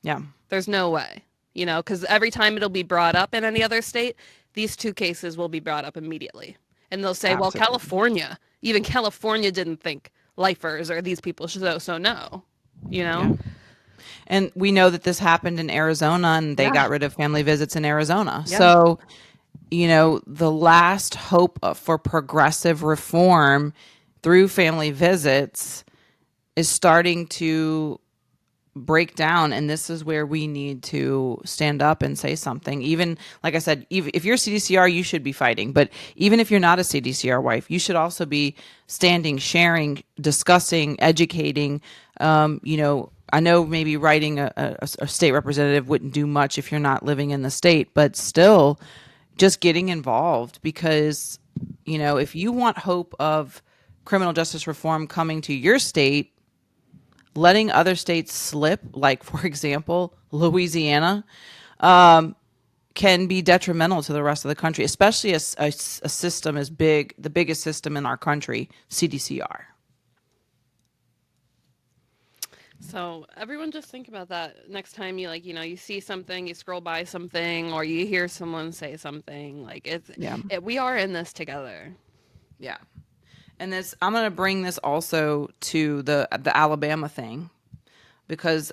Yeah. There's no way, because every time it'll be brought up in any other state, these two cases will be brought up immediately. And they'll say, Absolutely. well, even California didn't think lifers or these people should, so no, Yeah. And we know that this happened in Arizona, and they got rid of family visits in Arizona. Yeah. So, the last hope for progressive reform through family visits is starting to break down, and this is where we need to stand up and say something. Even, like I said, if you're a CDCR, you should be fighting, but even if you're not a CDCR wife, you should also be standing, sharing, discussing, educating. I know maybe writing a state representative wouldn't do much if you're not living in the state, but still just getting involved, because if you want hope of criminal justice reform coming to your state, letting other states slip, like, for example, Louisiana, can be detrimental to the rest of the country, especially a system as big, the biggest system in our country, CDCR. So everyone just think about that next time you you see something, you scroll by something, or you hear someone say something. Like we are in this together. Yeah. And I'm going to bring this also to the Alabama thing because,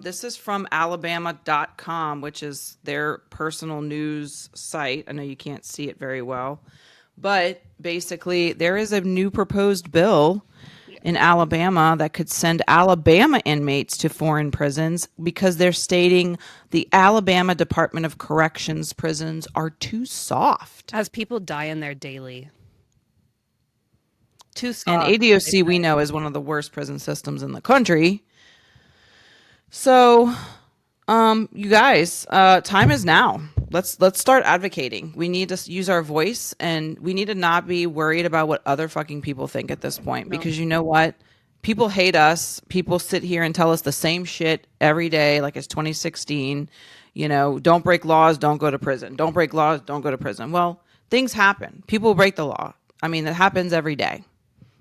this is from alabama.com, which is their personal news site. I know you can't see it very well, but basically there is a new proposed bill in Alabama that could send Alabama inmates to foreign prisons because they're stating the Alabama Department of Corrections prisons are too soft. As people die in there daily. Too soft. And ADOC, we know, is one of the worst prison systems in the country. So, you guys, time is now. Let's start advocating. We need to use our voice, and we need to not be worried about what other fucking people think at this point. Because you know what? People hate us. People sit here and tell us the same shit every day, like it's 2016. Don't break laws, don't go to prison. Don't break laws, don't go to prison. Well, things happen. People break the law. I mean, it happens every day.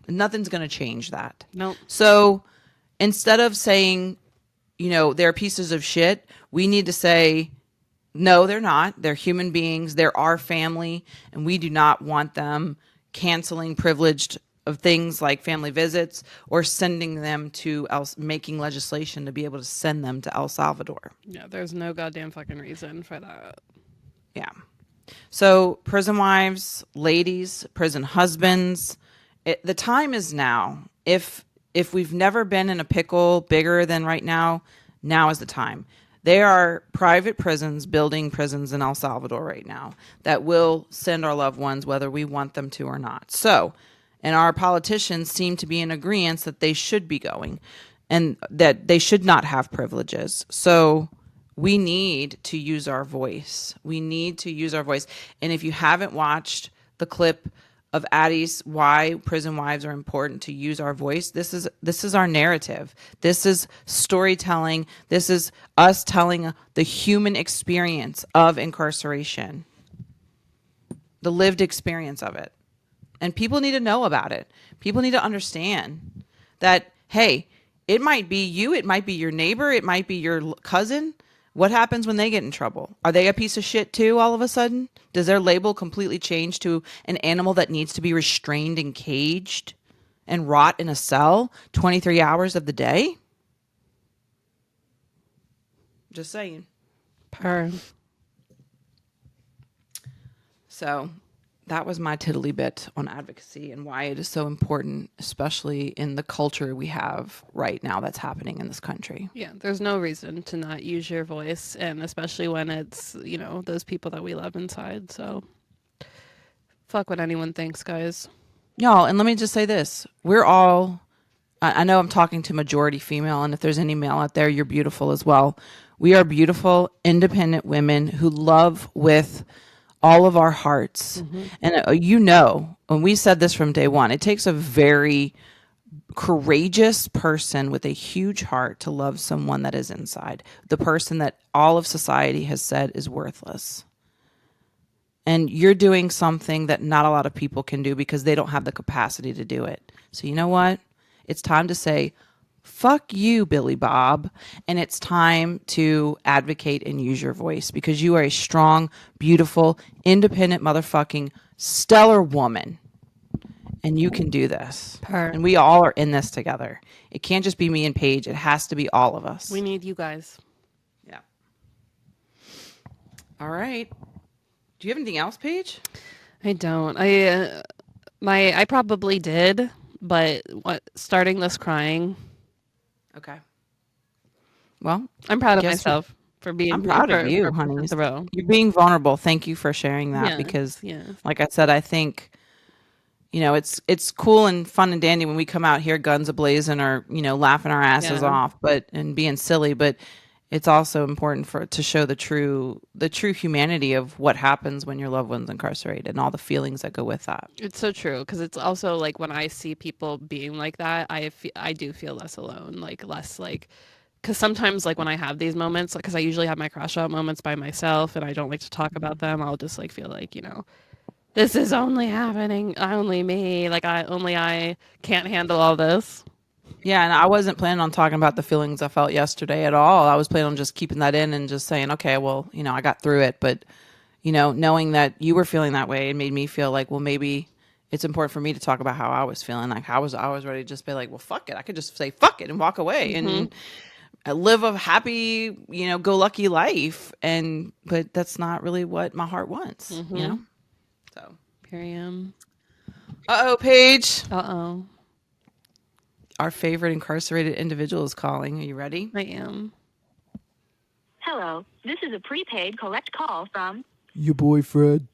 Nothing's going to change that. No. So instead of saying, they're pieces of shit, we need to say, no, they're not. They're human beings. They're our family. And we do not want them canceling privileged of things like family visits or sending them to making legislation to be able to send them to El Salvador. Yeah, there's no goddamn fucking reason for that. Yeah. So prison wives, ladies, prison husbands, the time is now. If we've never been in a pickle bigger than right now, now is the time. There are private prisons building prisons in El Salvador right now that will send our loved ones whether we want them to or not. So, and our politicians seem to be in agreement that they should be going and that they should not have privileges. So we need to use our voice. We need to use our voice. And if you haven't watched the clip of Addie's why prison wives are important to use our voice, this is our narrative. This is storytelling. This is us telling the human experience of incarceration, the lived experience of it. And people need to know about it. People need to understand that, hey, it might be you, it might be your neighbor, it might be your cousin. What happens when they get in trouble? Are they a piece of shit too all of a sudden? Does their label completely change to an animal that needs to be restrained and caged and rot in a cell 23 hours of the day? Just saying. So that was my tiddly bit on advocacy and why it is so important, especially in the culture we have right now that's happening in this country. Yeah, there's no reason to not use your voice, and especially when it's, those people that we love inside. So fuck what anyone thinks, guys. Y'all, and let me just say this. We're all, I know I'm talking to majority female, and if there's any male out there, you're beautiful as well. We are beautiful, independent women who love with all of our hearts. Mm-hmm. And when we said this from day one, it takes a very courageous person with a huge heart to love someone that is inside, the person that all of society has said is worthless. And you're doing something that not a lot of people can do because they don't have the capacity to do it. So you know what? It's time to say, fuck you, Billy Bob. And it's time to advocate and use your voice because you are a strong, beautiful, independent, motherfucking, stellar woman. And you can do this. And we all are in this together. It can't just be me and Paige. It has to be all of us. We need you guys. Yeah. All right. Do you have anything else, Paige? I don't. I probably did, but starting this crying. Okay. Well, I'm proud of myself for being. I'm proud of you, honey. You're being vulnerable. Thank you for sharing that because, like I said, I think, it's cool and fun and dandy when we come out here guns ablazing or, laughing our asses off, and being silly. But it's also important to show the true humanity of what happens when your loved one's incarcerated and all the feelings that go with that. It's so true because it's also like when I see people being like that, I do feel less alone, like less like because sometimes like when I have these moments, like because I usually have my crash out moments by myself and I don't like to talk about them, I'll just like feel like this is only happening, only me, like I can't handle all this. Yeah, and I wasn't planning on talking about the feelings I felt yesterday at all. I was planning on just keeping that in and just saying, okay, well, I got through it. But, knowing that you were feeling that way, it made me feel like, well, maybe it's important for me to talk about how I was feeling. Like I was ready to just be like, well, fuck it. I could just say fuck it and walk away and live a happy, go lucky life. But that's not really what my heart wants, So. Period. Uh-oh, Paige. Uh-oh. Our favorite incarcerated individual is calling. Are you ready? I am. Hello, this is a prepaid collect call from your boy Fred.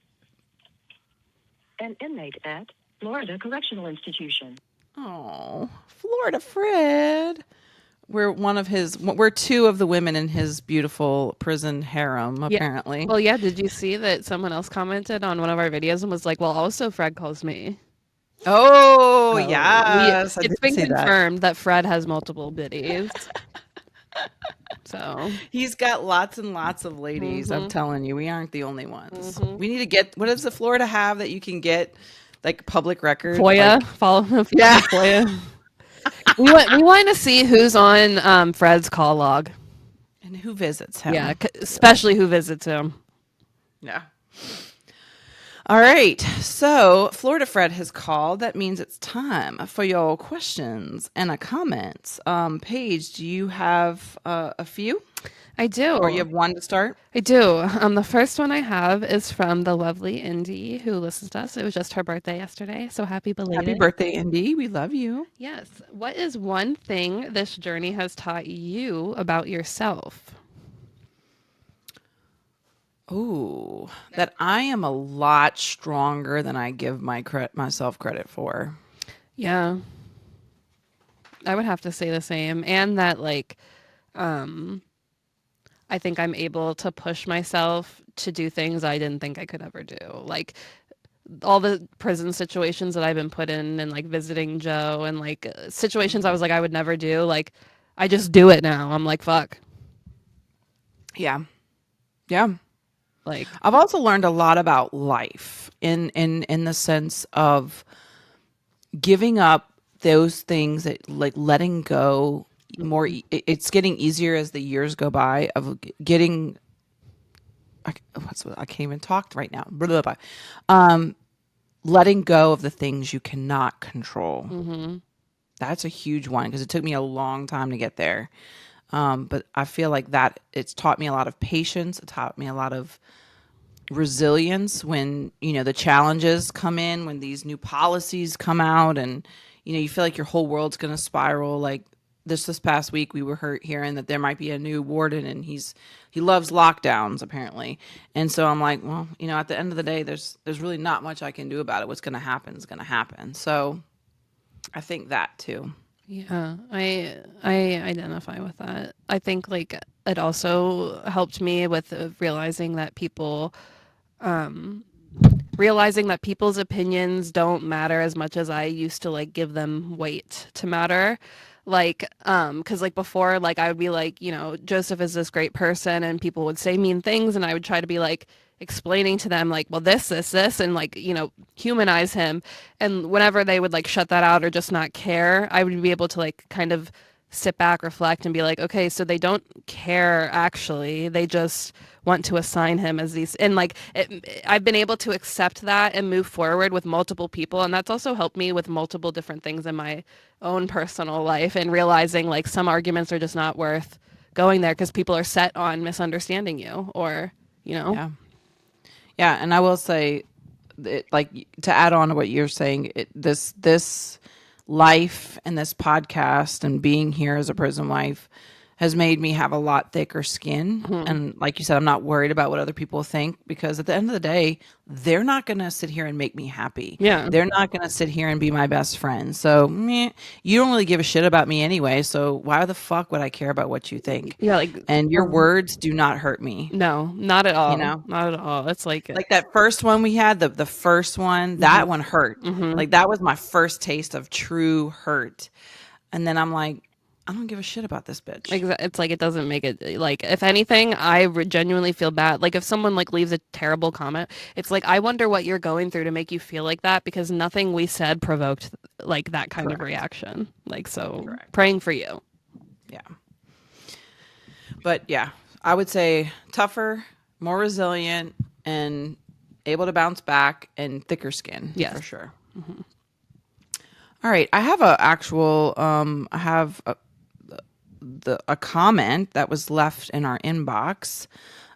an inmate at Florida Correctional Institution. Oh, Florida Fred. We're two of the women in his beautiful prison harem, apparently. Well, yeah, did you see that someone else commented on one of our videos and was like, well, also Fred calls me. Oh, yes. It's been confirmed that Fred has multiple biddies. So he's got lots and lots of ladies. I'm telling you, we aren't the only ones. We need to get, what does the Florida have that you can get like public record? FOIA, follow Yeah. FOIA. we want to see who's on Fred's call log. And who visits him. Yeah, especially who visits him. Yeah. All right. So Florida Fred has called. That means it's time for your questions and comments. Paige, do you have a few? I do. Or you have one to start? I do. The first one I have is from the lovely Indy who listens to us. It was just her birthday yesterday, so happy belated. Happy birthday, Indy. We love you. Yes. What is one thing this journey has taught you about yourself? Ooh, that I am a lot stronger than I give myself credit for. Yeah. I would have to say the same. And that like I think I'm able to push myself to do things I didn't think I could ever do. Like all the prison situations that I've been put in and like visiting Joe and like situations I was like I would never do, like I just do it now. I'm like fuck. Yeah. Yeah. Like I've also learned a lot about life in the sense of giving up those things that like letting go more. It's getting easier as the years go by of getting. I can't even talk right now. Blah, blah, blah. Letting go of the things you cannot control. Mm-hmm. That's a huge one because it took me a long time to get there. But I feel like that it's taught me a lot of patience. It taught me a lot of resilience when, the challenges come in, when these new policies come out and, you feel like your whole world's going to spiral. Like this past week, we were hearing that there might be a new warden and he loves lockdowns apparently. And so I'm like, well, at the end of the day, there's really not much I can do about it. What's going to happen is going to happen. So I think that too. yeah, I identify with that. I think like it also helped me with realizing that people's opinions don't matter as much as I used to like give them weight to matter. Like, cause like before, like I would be like, Joseph is this great person and people would say mean things and I would try to be like explaining to them like, well, this, and like, humanize him. And whenever they would like shut that out or just not care, I would be able to like kind of sit back, reflect and be like, okay, so they don't care actually. They just want to assign him as these. And like, I've been able to accept that and move forward with multiple people. And that's also helped me with multiple different things in my own personal life and realizing like some arguments are just not worth going there because people are set on misunderstanding you or, Yeah. Yeah. And I will say like to add on to what you're saying, this life and this podcast and being here as a prison wife has made me have a lot thicker skin. Mm-hmm. And like you said, I'm not worried about what other people think, because at the end of the day, they're not going to sit here and make me happy. Yeah. They're not going to sit here and be my best friend. So meh, you don't really give a shit about me anyway. So why the fuck would I care about what you think? Yeah, like, And your words do not hurt me. no, not at all. You know? Not at all. It's like That first one we had, the first one, that one hurt. Mm-hmm. Like that was my first taste of true hurt. And then I'm like, I don't give a shit about this bitch. It's like it doesn't make it, like, if anything, I genuinely feel bad. Like if someone like leaves a terrible comment, it's like I wonder what you're going through to make you feel like that, because nothing we said provoked like that kind of reaction. Like, so praying for you. Yeah. But yeah, I would say tougher, more resilient, and able to bounce back, and thicker skin. Yes. For sure. Mm-hmm. All right, I have a comment that was left in our inbox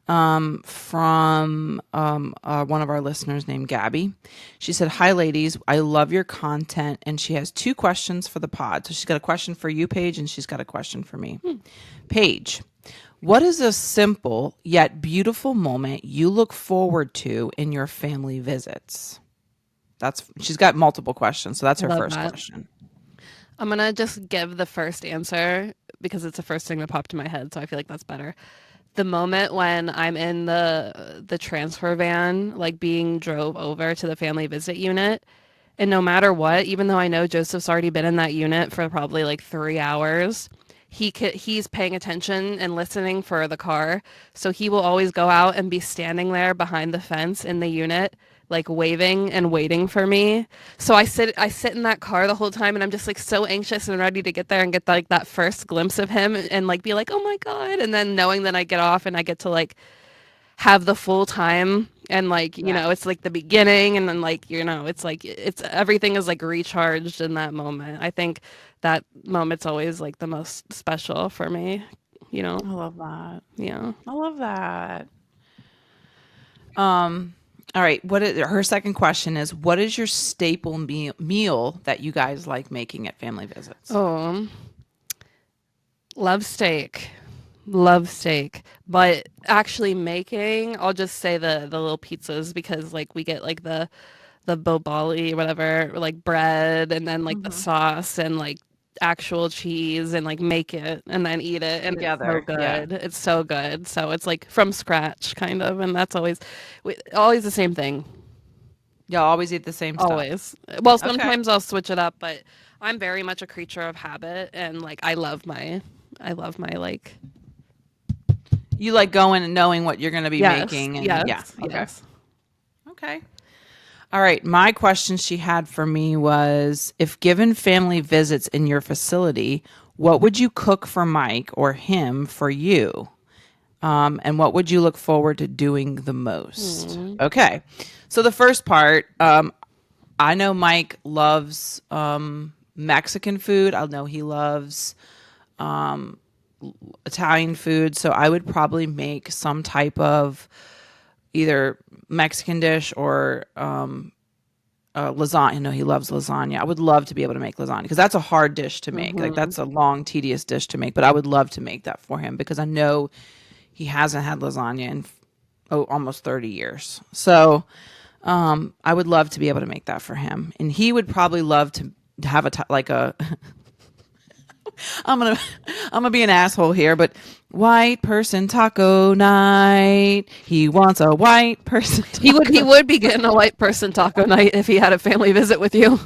from one of our listeners named Gabby. She said, "Hi, ladies. I love your content." And she has 2 questions for the pod. So she's got a question for you, Paige, and she's got a question for me. Paige, what is a simple yet beautiful moment you look forward to in your family visits? She's got multiple questions, so that's her first question. I'm gonna just give the first answer because it's the first thing that popped in my head, so I feel like that's better. The moment when I'm in the transfer van, like being drove over to the family visit unit, and no matter what, even though I know Joseph's already been in that unit for probably like 3 hours, he's paying attention and listening for the car, so he will always go out and be standing there behind the fence in the unit, like waving and waiting for me. So I sit in that car the whole time, and I'm just like so anxious and ready to get there and get like that first glimpse of him and like be like, oh my God. And then knowing that I get off and I get to like have the full time, and like, you know, it's like the beginning, and then like, you know, it's like it's everything is like recharged in that moment. I think that moment's always like the most special for me, you know. I love that. Yeah. I love that. All right. Her second question is, what is your staple meal that you guys like making at family visits? Oh, love steak. Love steak. But actually making, I'll just say the little pizzas, because like we get like the bobali, whatever, like bread, and then like the sauce and like actual cheese, and like make it and then eat it, and Together, it's so yeah. good. It's so good. So it's like from scratch kind of, and that's always the same thing. Y'all always eat the same stuff. Always. Well, sometimes I'll switch it up, but I'm very much a creature of habit, and like I love my like. You like going and knowing what you're going to be making. And, yes. Yeah. Okay. Yes. Okay. All right. My question she had for me was, if given family visits in your facility, what would you cook for Mike or him for you? And what would you look forward to doing the most? Okay. So the first part, I know Mike loves Mexican food. I know he loves Italian food. So I would probably make some type of either Mexican dish or lasagna. No, he loves lasagna. I would love to be able to make lasagna, because that's a hard dish to make. Like that's a long, tedious dish to make. But I would love to make that for him, because I know he hasn't had lasagna in almost 30 years. So I would love to be able to make that for him, and he would probably love to have a I'm gonna be an asshole here, but white person taco night. He wants a white person. He would be getting a white person taco night if he had a family visit with you.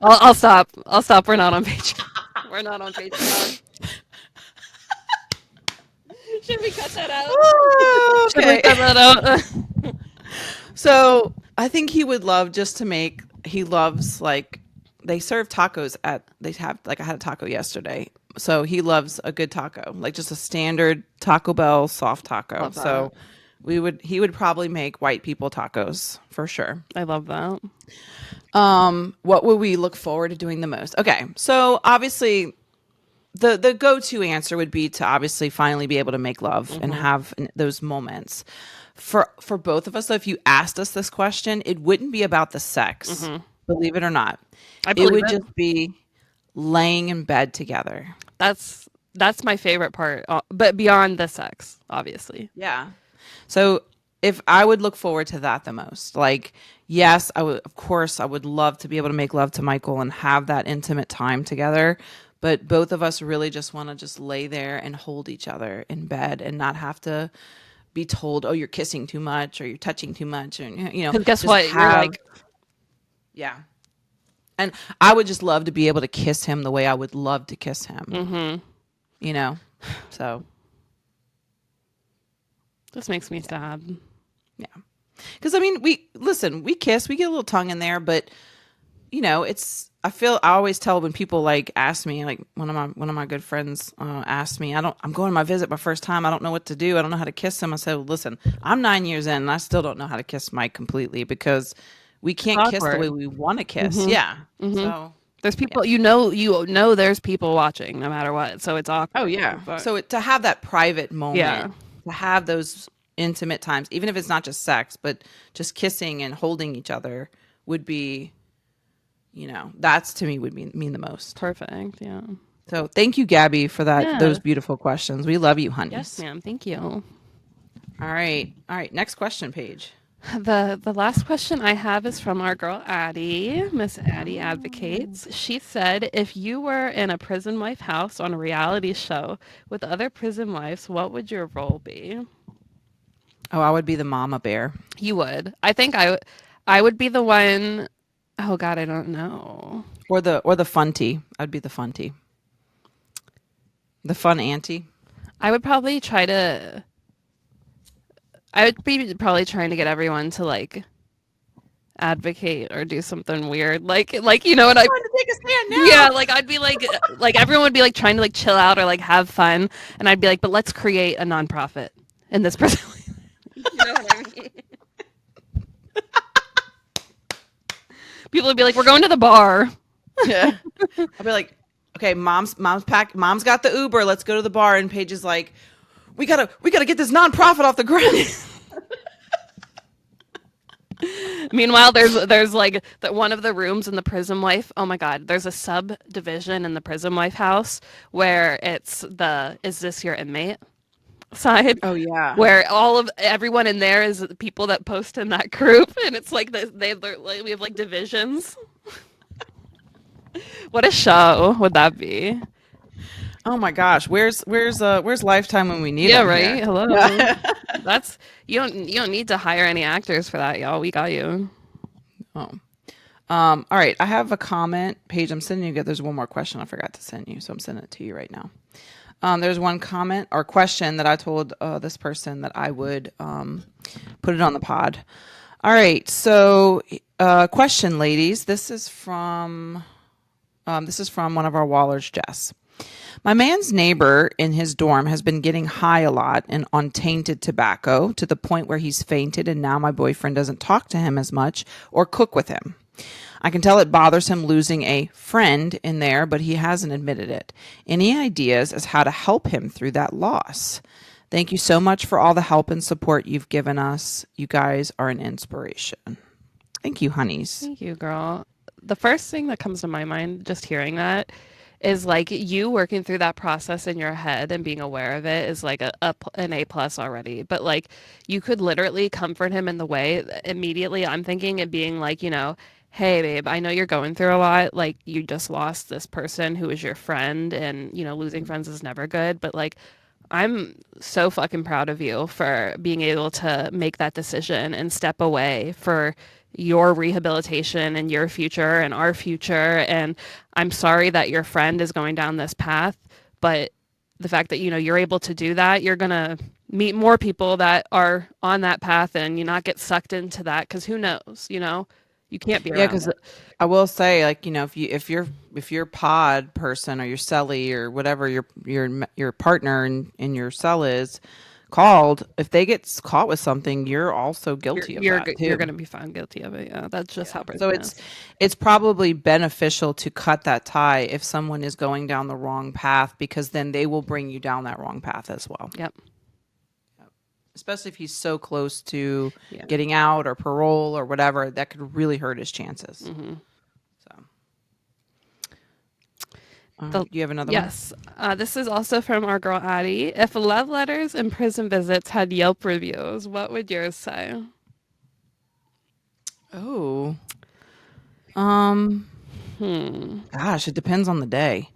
I'll stop. We're not on page. We're not on page. Should we cut that out? Oh, Should we cut that out? So I think he would love just to make. He loves, like, they serve tacos I had a taco yesterday. So he loves a good taco, like just a standard Taco Bell soft taco. So he would probably make white people tacos for sure. I love that. What would we look forward to doing the most? Okay. So obviously the go-to answer would be to obviously finally be able to make love and have those moments. For both of us, so if you asked us this question, it wouldn't be about the sex, believe it or not. It would just be laying in bed together. That's that's my favorite part, but beyond the sex, obviously. Yeah. So if I would look forward to that the most, like, yes, I would, of course, I would love to be able to make love to Michael and have that intimate time together. But both of us really just want to just lay there and hold each other in bed and not have to be told, oh, you're kissing too much or you're touching too much. Or, Because guess just what? You're have, like, yeah. And I would just love to be able to kiss him the way I would love to kiss him, so. this makes me sad. Yeah. Because I mean, we kiss, we get a little tongue in there, but I always tell when people like ask me, like one of my good friends asked me, I'm going to my visit my first time. I don't know what to do. I don't know how to kiss him. I said, well, listen, I'm 9 years in and I still don't know how to kiss Mike completely because we can't kiss the way we want to kiss. Yeah. So There's people, there's people watching no matter what. So it's awkward. oh yeah. But, So to have that private moment, Yeah. to have those intimate times, even if it's not just sex, but just kissing and holding each other would be, that's to me would mean the most. perfect. Yeah. So thank you, Gabby, for that. Yeah. Those beautiful questions. We love you, honeys. Yes, ma'am. Thank you. All right. Next question, Paige. The last question I have is from our girl Addie. Miss Addie advocates. She said, if you were in a prison wife house on a reality show with other prison wives, what would your role be? Oh, I would be the mama bear. You would. I think I would be the one. Oh God, I don't know. Or the funty. I'd be the funty. The fun auntie. I would probably I would be probably trying to get everyone to like advocate or do something weird, like you know what I. Trying to take a stand now. Yeah, like I'd be like everyone would be like trying to like chill out or like have fun, and I'd be like, but let's create a nonprofit in this prison. You know what I mean? People would be like, we're going to the bar. Yeah. I'd be like, okay, mom's got the Uber. Let's go to the bar. And Paige is like, we gotta get this nonprofit off the ground. Meanwhile, there's like one of the rooms in the prison wife. Oh my God, there's a subdivision in the prison wife house where it's is this your inmate side? Oh yeah. Where everyone in there is the people that post in that group, and it's like we have like divisions. What a show would that be? Oh my gosh, where's Lifetime when we need Yeah, them right. here? Hello. That's you don't need to hire any actors for that, y'all. We got you. Oh. All right. I have a comment. Paige, I'm sending you. There's one more question I forgot to send you, so I'm sending it to you right now. There's one comment or question that I told this person that I would put it on the pod. All right. So, question, ladies. This is from one of our Wallers, Jess. My man's neighbor in his dorm has been getting high a lot and on tainted tobacco to the point where he's fainted, and now my boyfriend doesn't talk to him as much or cook with him. I can tell it bothers him losing a friend in there, but he hasn't admitted it. Any ideas as how to help him through that loss? Thank you so much for all the help and support you've given us. You guys are an inspiration. Thank you, honeys. Thank you, girl. The first thing that comes to my mind just hearing that is like you working through that process in your head and being aware of it is like an A plus already. But like you could literally comfort him in the way that immediately I'm thinking and being like, hey babe, I know you're going through a lot. Like you just lost this person who is your friend, and losing friends is never good. But like I'm so fucking proud of you for being able to make that decision and step away for your rehabilitation and your future and our future. And I'm sorry that your friend is going down this path, but the fact that you're able to do that, you're gonna meet more people that are on that path, and you not get sucked into that, because who knows, you can't be around because it. I will say, like, if your pod person or your cellie or whatever your partner in your cell is called, if they get caught with something, you're also guilty of that too. You're going to be found guilty of it. Yeah, that's just how prison So is. it's probably beneficial to cut that tie if someone is going down the wrong path, because then they will bring you down that wrong path as well. Yep. Especially if he's so close to Yeah. getting out or parole or whatever, that could really hurt his chances. Mm-hmm. So The- You have another one? yes. This is also from our girl Addie. If love letters and prison visits had Yelp reviews, what would yours say? Oh, Hmm. gosh, it depends on the day.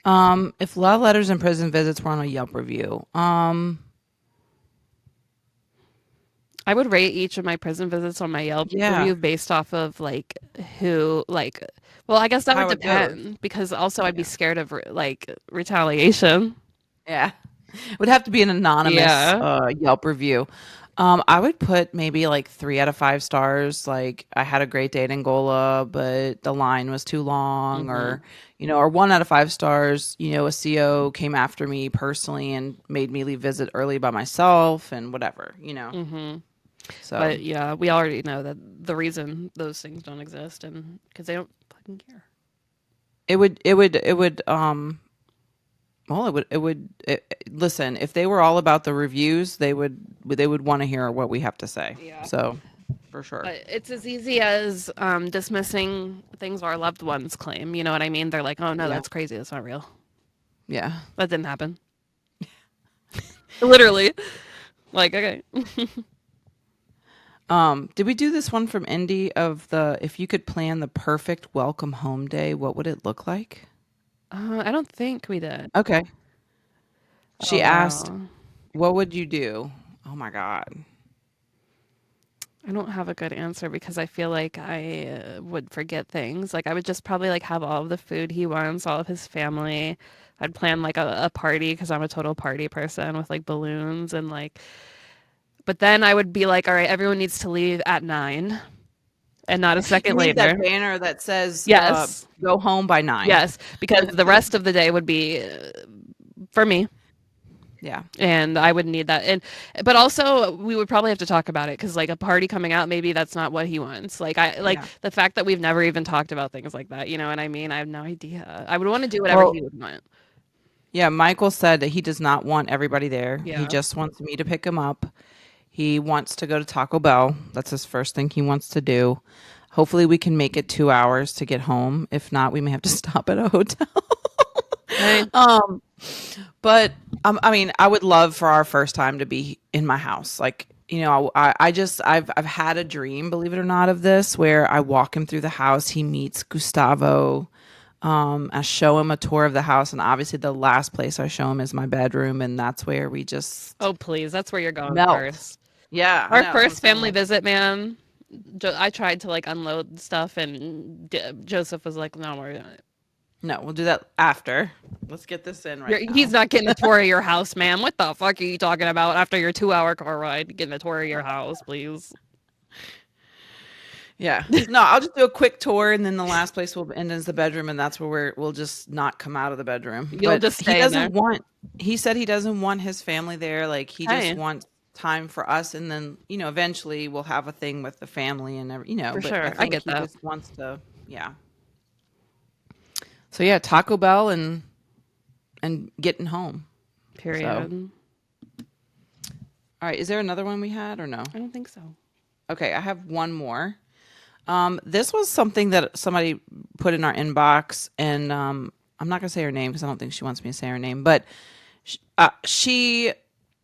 If love letters and prison visits were on a Yelp review, I would rate each of my prison visits on my Yelp yeah, review based off of like who like well, I guess that would how it goes. depend because also I'd be Yeah. scared of like retaliation. Yeah. It would have to be an anonymous Yeah. Yelp review. I would put maybe like 3 out of 5 stars. Like I had a great day at Angola, but the line was too long, Mm-hmm. or or 1 out of 5 stars. A CO came after me personally and made me leave visit early by myself, and whatever. Mm-hmm. So But yeah, we already know that the reason those things don't exist and because they don't fucking care. it would. Well, listen, if they were all about the reviews, they would want to hear what we have to say. Yeah. So, for sure. But it's as easy as dismissing things our loved ones claim. You know what I mean? They're like, oh no, Yeah. that's crazy. That's not real. Yeah. That didn't happen. Literally. Like, okay. Did we do this one from Indy of if you could plan the perfect welcome home day, what would it look like? I don't think we did. Okay. She Oh, asked, wow. what would you do? Oh my God. I don't have a good answer because I feel like I would forget things. Like I would just probably like have all of the food he wants, all of his family. I'd plan like a party because I'm a total party person with like balloons and like. But then I would be like, all right, everyone needs to leave at 9, and not a You second need later. that banner that says, Yes, go home by 9. yes, because the rest of the day would be for me. Yeah. And I would need that. But also we would probably have to talk about it because like a party coming out, maybe that's not what he wants. Like Yeah. the fact that we've never even talked about things like that. You know what I mean? I have no idea. I would want to do whatever Well, he would want. yeah, Michael said that he does not want everybody there. He Yeah. just wants me to pick him up. He wants to go to Taco Bell. That's his first thing he wants to do. Hopefully we can make it 2 hours to get home. If not, we may have to stop at a hotel. Right. But I mean, I would love for our first time to be in my house. Like, I've had a dream, believe it or not, of this where I walk him through the house. He meets Gustavo. I show him a tour of the house, and obviously the last place I show him is my bedroom, and that's where we just Oh, please. That's where you're going melt. first. Yeah, I Our know, that's what I'm first saying, family like, visit, man. I tried to like unload stuff, and Joseph was like, "No, we're not. no, we'll do that after. Let's get this in right now. He's not getting a tour of your house, ma'am. What the fuck are you talking about? After your 2-hour car ride, getting a tour of your house, please." Yeah. No, I'll just do a quick tour, and then the last place we'll end is the bedroom, and that's where we'll just not come out of the bedroom. You'll But just he stay in there. doesn't want. He said he doesn't want his family there. Like he Hey. just wants time for us, and then eventually we'll have a thing with the family and For But sure. I think get he that. just wants to. Yeah. So yeah, Taco Bell and getting home. Period. All right. Is there another one we had or no? I don't think so. Okay, I have one more. This was something that somebody put in our inbox, and I'm not gonna say her name because I don't think she wants me to say her name, but she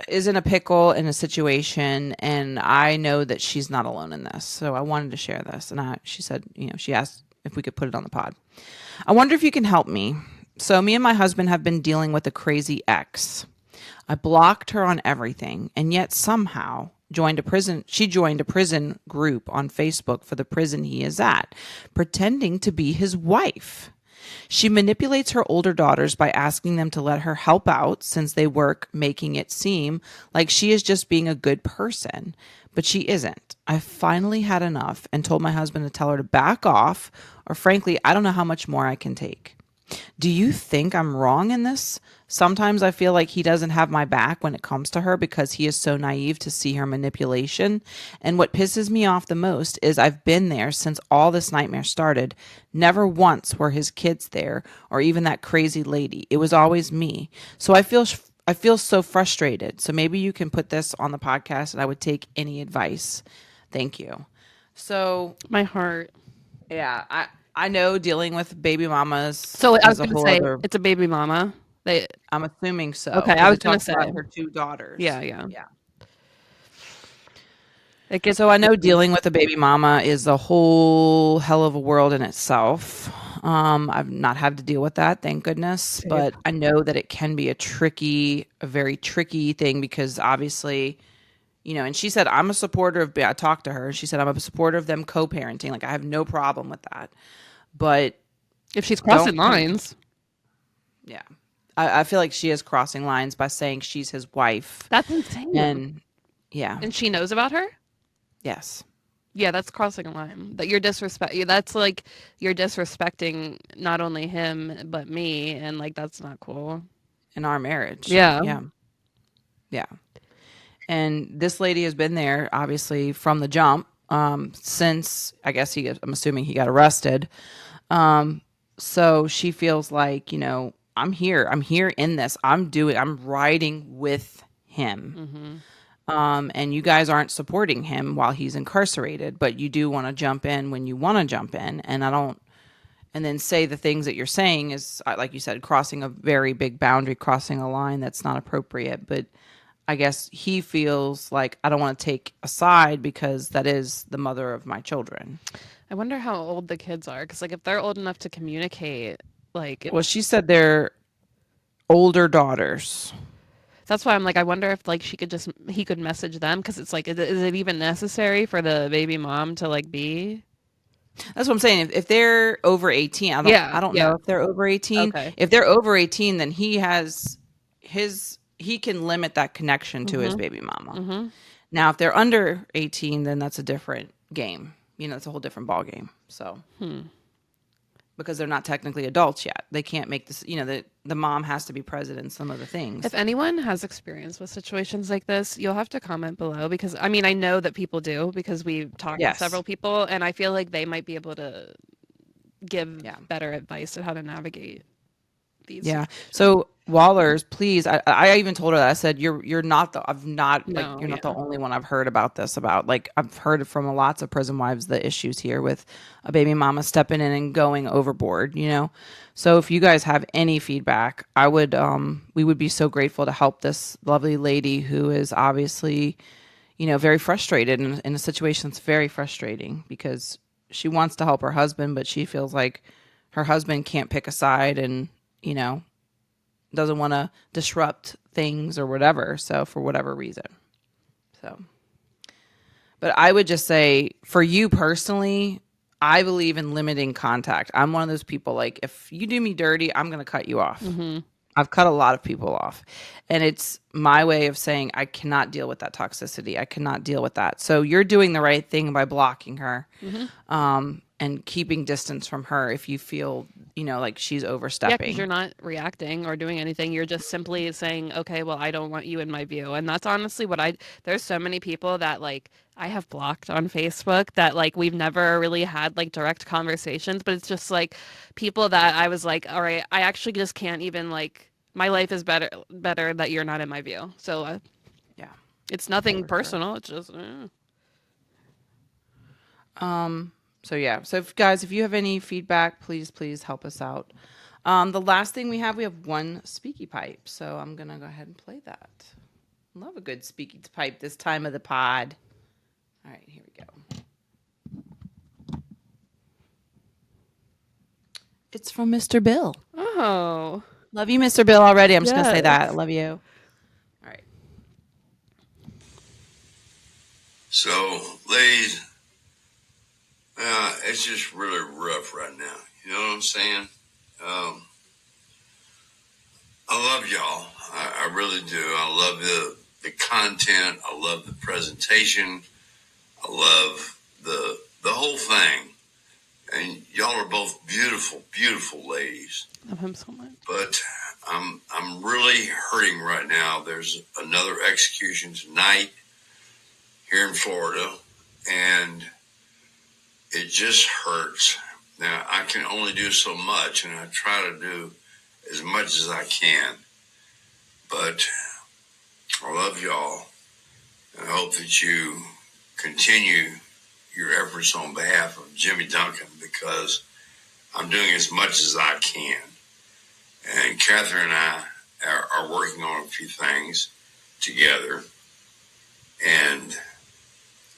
is in a pickle in a situation, and I know that she's not alone in this. So I wanted to share this, and she said, she asked if we could put it on the pod. I wonder if you can help me. So me and my husband have been dealing with a crazy ex. I blocked her on everything, and yet somehow she joined a prison group on Facebook for the prison he is at, pretending to be his wife. She manipulates her older daughters by asking them to let her help out since they work, making it seem like she is just being a good person, but she isn't. I finally had enough and told my husband to tell her to back off, or frankly, I don't know how much more I can take. Do you think I'm wrong in this? Sometimes I feel like he doesn't have my back when it comes to her because he is so naive to see her manipulation. And what pisses me off the most is I've been there since all this nightmare started. Never once were his kids there or even that crazy lady. It was always me. So I feel so frustrated. So maybe you can put this on the podcast and I would take any advice. Thank you. So My heart. yeah, I know dealing with baby mamas So I was is a gonna whole say other. it's a baby mama. They I'm assuming so okay. I because was it gonna talks about say her 2 daughters. yeah. Yeah. It gets So I know dealing with a baby mama is a whole hell of a world in itself. I've not had to deal with that, thank goodness. But I know that it can be a very tricky thing because obviously, and she said, I'm a supporter of, I talked to her and she said, I'm a supporter of them co-parenting. Like I have no problem with that. But if she's don't crossing come, lines. yeah. I feel like she is crossing lines by saying she's his wife. That's insane. And yeah, And she knows about her? yes. Yeah, that's crossing a line. That you're that's like you're disrespecting not only him but me, and like that's not cool. In our marriage. Yeah. Yeah. Yeah. And this lady has been there obviously from the jump since I guess I'm assuming he got arrested. So she feels like, I'm here. I'm here in this. I'm riding with him. And you guys aren't supporting him while he's incarcerated, but you do want to jump in when you want to jump in. And and then say the things that you're saying is, like you said, crossing a very big boundary, crossing a line that's not appropriate. But I guess he feels like I don't want to take a side because that is the mother of my children. I wonder how old the kids are, because like if they're old enough to communicate, like Well, she said they're older daughters. that's why I'm like, I wonder if like he could message them, because it's like, is it even necessary for the baby mom to like be? That's what I'm saying. If they're over 18, Yeah, I don't yeah. know if they're over 18. Okay. If they're over 18, then he can limit that connection to his baby mama. Now, if they're under 18, then that's a different game. It's a whole different ball game. So, because they're not technically adults yet, they can't make this. The mom has to be present in some of the things. If anyone has experience with situations like this, you'll have to comment below, because I mean, I know that people do, because we've talked to Yes. several people, and I feel like they might be able to give better advice on how to navigate these. Yeah. So Wallers, please. I even told her that. I said, you're not the No, you're not the yeah. only one I've heard about this about. Like I've heard from lots of prison wives the issues here with a baby mama stepping in and going overboard. So if you guys have any feedback, we would be so grateful to help this lovely lady who is obviously, very frustrated in a situation that's very frustrating because she wants to help her husband, but she feels like her husband can't pick a side and doesn't want to disrupt things or whatever. So for whatever reason. So, but I would just say for you personally, I believe in limiting contact. I'm one of those people, like if you do me dirty, I'm going to cut you off. I've cut a lot of people off, and it's my way of saying I cannot deal with that toxicity. I cannot deal with that. So you're doing the right thing by blocking her, and keeping distance from her if you feel, like she's Yeah, overstepping. because you're not reacting or doing anything. You're just simply saying, okay, well, I don't want you in my view. And that's honestly there's so many people that like I have blocked on Facebook that like we've never really had like direct conversations, but it's just like people that I was like, all right, I actually just can't even like, my life is better that you're not in my view. So Yeah. it's nothing For sure. personal. It's just, So yeah. So if you have any feedback, please help us out. The last thing we have one speaky pipe. So I'm gonna go ahead and play that. Love a good speaky pipe this time of the pod. All right, here we go. It's from Mr. Bill. oh, Love you, Mr. Bill, already. I'm just gonna say Yes. that. I love you. All right. So, ladies, it's just really rough right now. You know what I'm saying? I love y'all. I really do. I love the content. I love the presentation. I love the whole thing. And y'all are both beautiful, beautiful ladies. love him so much. But I'm really hurting right now. There's another execution tonight here in Florida, and it just hurts. Now, I can only do so much, and I try to do as much as I can. But I love y'all, and I hope that you continue your efforts on behalf of Jimmy Duncan, because I'm doing as much as I can. And Catherine and I are working on a few things together. And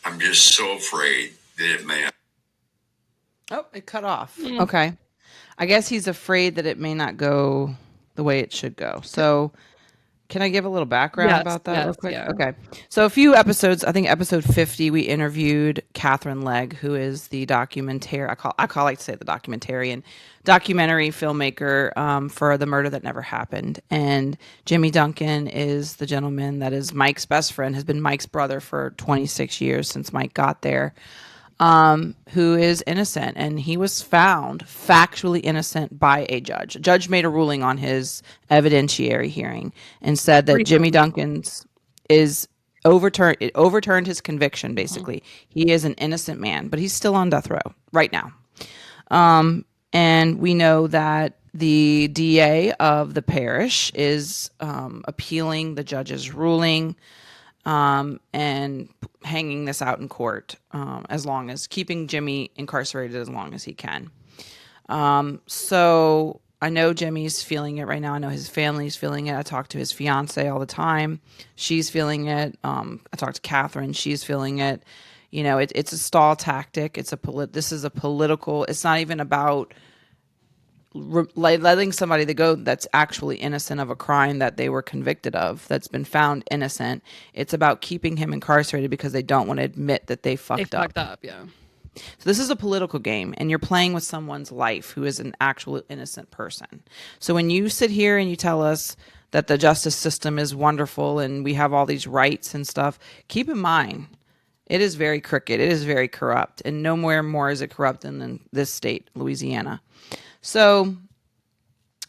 I'm just so afraid that it may not. Oh, it cut off. Okay. I guess he's afraid that it may not go the way it should go. So, can I give a little background about that real quick? Yeah. Okay. So, a few episodes, I think episode 50, we interviewed Catherine Legg, who is the documentary, I like to say the documentarian, documentary filmmaker for The Murder That Never Happened. And Jimmy Duncan is the gentleman that is Mike's best friend, has been Mike's brother for 26 years since Mike got there. Who is innocent, and he was found factually innocent by a judge. A judge made a ruling on his evidentiary hearing and said that Jimmy Duncan's is overturned. It overturned his conviction. Basically, he is an innocent man, but he's still on death row right now. And we know that the DA of the parish is appealing the judge's ruling. And hanging this out in court as long as keeping Jimmy incarcerated as long as he can. So I know Jimmy's feeling it right now. I know his family's feeling it. I talk to his fiance all the time. She's feeling it. I talk to Catherine. She's feeling it. You know, it's a stall tactic. This is a political. It's not even about letting somebody go that's actually innocent of a crime that they were convicted of, that's been found innocent. It's about keeping him incarcerated because they don't want to admit that they fucked up. Yeah. So this is a political game, and you're playing with someone's life who is an actual innocent person. So when you sit here and you tell us that the justice system is wonderful and we have all these rights and stuff, keep in mind, it is very crooked. It is very corrupt, and nowhere more is it corrupt than in this state, Louisiana. So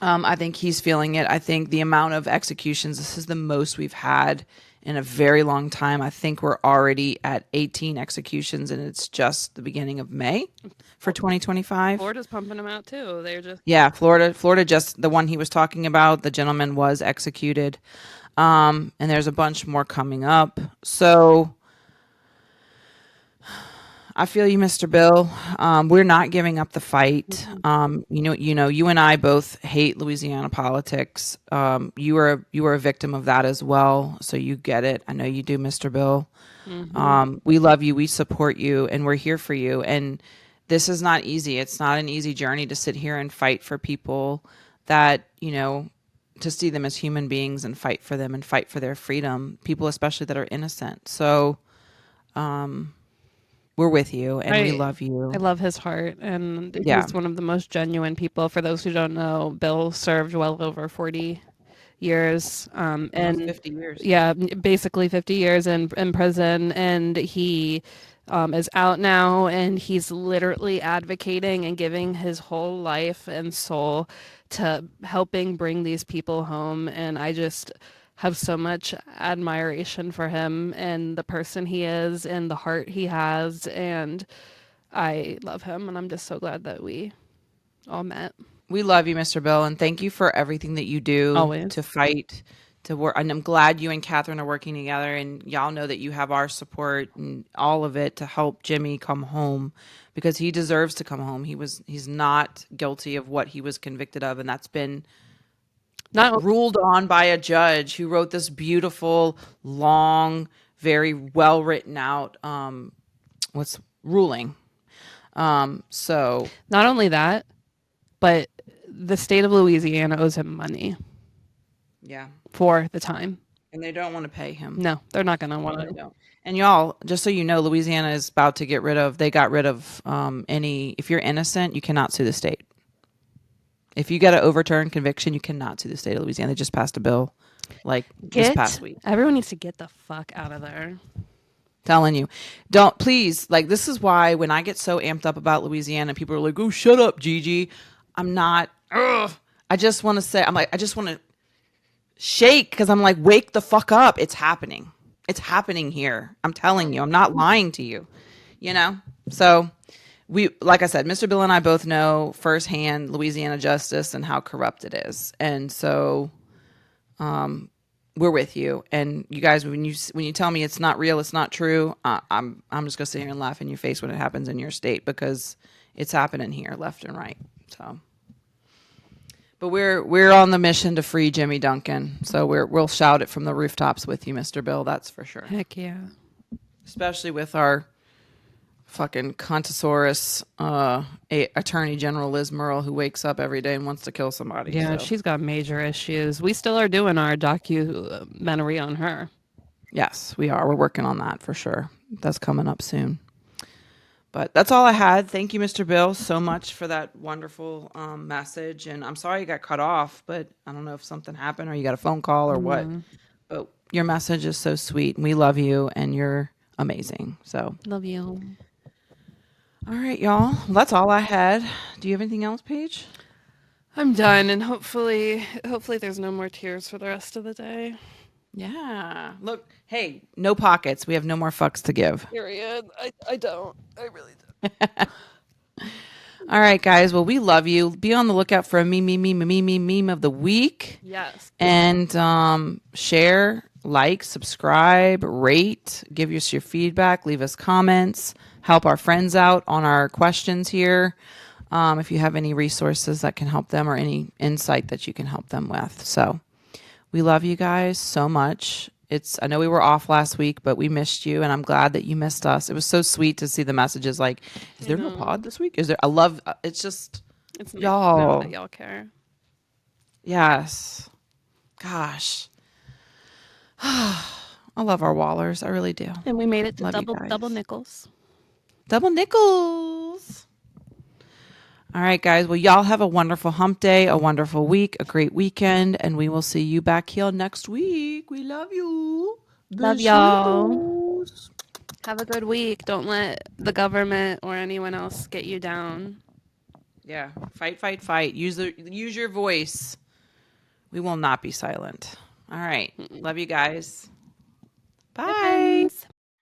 I think he's feeling it. I think the amount of executions, this is the most we've had in a very long time. I think we're already at 18 executions, and it's just the beginning of May for 2025. Florida's pumping them out too. They're just Florida just the one he was talking about, the gentleman was executed. And there's a bunch more coming up. So I feel you, Mr. Bill. We're not giving up the fight. You and I both hate Louisiana politics. You were a victim of that as well, so you get it. I know you do, Mr. Bill. We love you. We support you, and we're here for you. And this is not easy. It's not an easy journey to sit here and fight for people that, to see them as human beings and fight for them and fight for their freedom. People, especially that are innocent. So, we're with you, and we love you. I love his heart, and he's one of the most genuine people. For those who don't know, Bill served well over 40 years, and 50 years. Yeah, basically 50 years in prison, and he is out now, and he's literally advocating and giving his whole life and soul to helping bring these people home. And I just have so much admiration for him and the person he is and the heart he has, and I love him, and I'm just so glad that we all met. We love you, Mr. Bill, and thank you for everything that you do Always. To fight, to work. And I'm glad you and Catherine are working together, and y'all know that you have our support and all of it to help Jimmy come home, because he deserves to come home. He's not guilty of what he was convicted of, and that's been not ruled on by a judge who wrote this beautiful, long, very well written out ruling. So not only that, but the state of Louisiana owes him money. Yeah. For the time. And they don't want to pay him. No, they're not going to want to. And y'all, just so you know, Louisiana is about to they got rid of if you're innocent, you cannot sue the state. If you get an overturned conviction, you cannot sue the state of Louisiana. They just passed a bill this past week. Everyone needs to get the fuck out of there. Telling you. Don't, please, this is why when I get so amped up about Louisiana, people are like, oh, shut up, Gigi. I'm not, I just want to say, I just want to shake, because I'm like, wake the fuck up. It's happening. It's happening here. I'm telling you. I'm not lying to you. So like I said, Mr. Bill and I both know firsthand Louisiana justice and how corrupt it is. And so we're with you. And you guys, when you tell me it's not real, it's not true, I'm just going to sit here and laugh in your face when it happens in your state, because it's happening here left and right. So, but we're on the mission to free Jimmy Duncan. So we'll shout it from the rooftops with you, Mr. Bill. That's for sure. Heck yeah. Especially with our fucking Contosaurus Attorney General Liz Murrell, who wakes up every day and wants to kill somebody. Yeah, so. she's got major issues. We still are doing our documentary on her. Yes, we are. We're working on that for sure. That's coming up soon. But that's all I had. Thank you, Mr. Bill, so much for that wonderful message. And I'm sorry you got cut off, but I don't know if something happened or you got a phone call or what. But your message is so sweet. And we love you, and you're amazing. So Love you. all right, y'all. Well, that's all I had. Do you have anything else, Paige? I'm done, and hopefully there's no more tears for the rest of the day. Yeah. Look, hey, no pockets. We have no more fucks to give. Period. I don't. I really don't. All right, guys. Well, we love you. Be on the lookout for a meme of the week. Yes. And share, like, subscribe, rate, give us your feedback, leave us comments, help our friends out on our questions here. If you have any resources that can help them or any insight that you can help them with. So we love you guys so much. I know we were off last week, but we missed you, and I'm glad that you missed us. It was so sweet to see the messages like, is there no pod this week? Is there? I love it's just It's nice to y'all. know that y'all care. Yes. Gosh. I love our Wallers. I really do. And we made it to Love you guys. double nickels. Double nickels. All right, guys. Well, y'all have a wonderful hump day, a wonderful week, a great weekend, and we will see you back here next week. We love you. Love y'all. Besitos. Have a good week. Don't let the government or anyone else get you down. Yeah. Fight, fight, fight. Use your voice. We will not be silent. All right. Love you guys. Bye.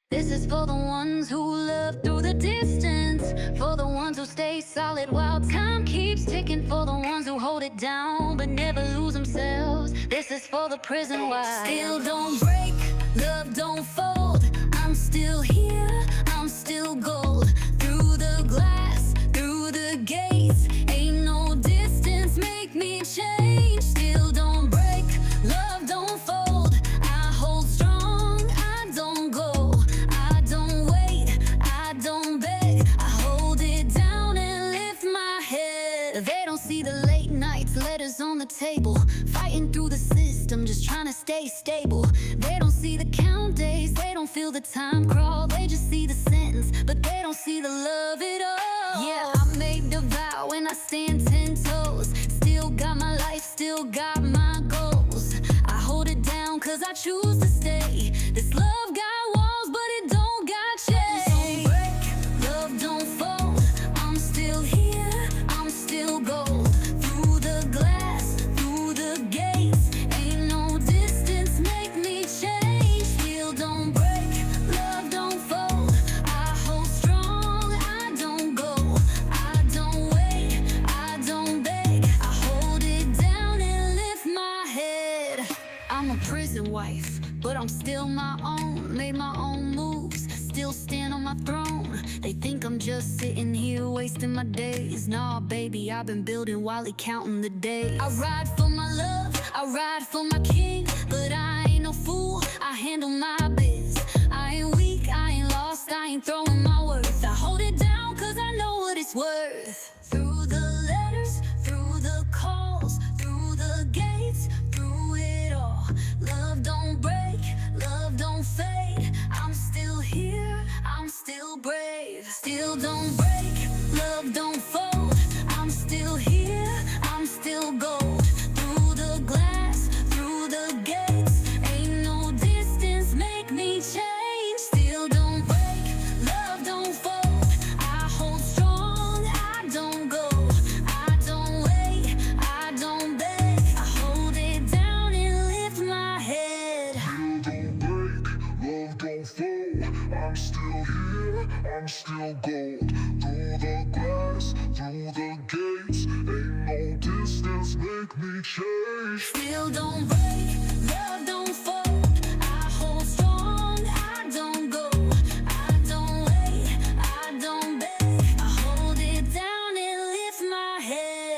This is for the ones who love through the distance, for the ones who stay solid while time keeps ticking, for the ones who hold it down but never lose themselves. This is for the prison wives. Still don't break, love don't fold. I'm still here, I'm still gold. Through the glass, through the gates, ain't no distance make me change. Still don't break, love don't fold. I hold strong, I don't go. I don't wait, I don't beg. I hold it down and lift my head. They don't see the late nights, letters on the table, fighting through the system, just trying to stay stable. They don't see the count days, they don't feel the time crawl. They just see the sentence, but they don't see the love at all. Yeah, I made the vow and I stand 10 toes. Still got my life, still got my goals. I hold it down cause I choose to stay. This love got walls, but it don't got chains. Don't break, love don't fold. I'm still here, I'm still gold. Through the glass, through the gates, ain't no distance make me change. Still don't break, love don't fold. I hold strong, I don't go. I don't wait, I don't beg. I hold it down and lift my head. I'm a prison wife, but I'm still my own. Made my own moves, still stand on my throne. They think I'm just sitting here wasting my days. Nah, baby, I've been building while he counting the days. I ride for my love, I ride for my king, but I ain't no fool, I handle my biz. I ain't weak, I ain't lost, I ain't throwing my worth. I hold it down cause I know what it's worth. Through the letters, through the calls, through the gates, through it all. Love don't break, love don't fade. I'm still here, I'm still brave. Still don't break, love don't fold. I'm still here, I'm still gold. Through the glass, through the gates, ain't no distance make me change. Still don't break, love don't fold. I hold strong, I don't go. I don't wait, I don't beg. I hold it down and lift my head. Don't break, love don't fold. I'm still here, I'm still gold. Through the glass, through the gates, ain't no distance make me change. Still don't break, love don't fold. I hold strong, I don't go. I don't wait, I don't beg. I hold it down and lift my head.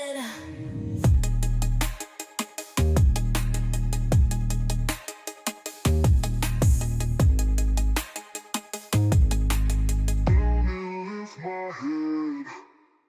head.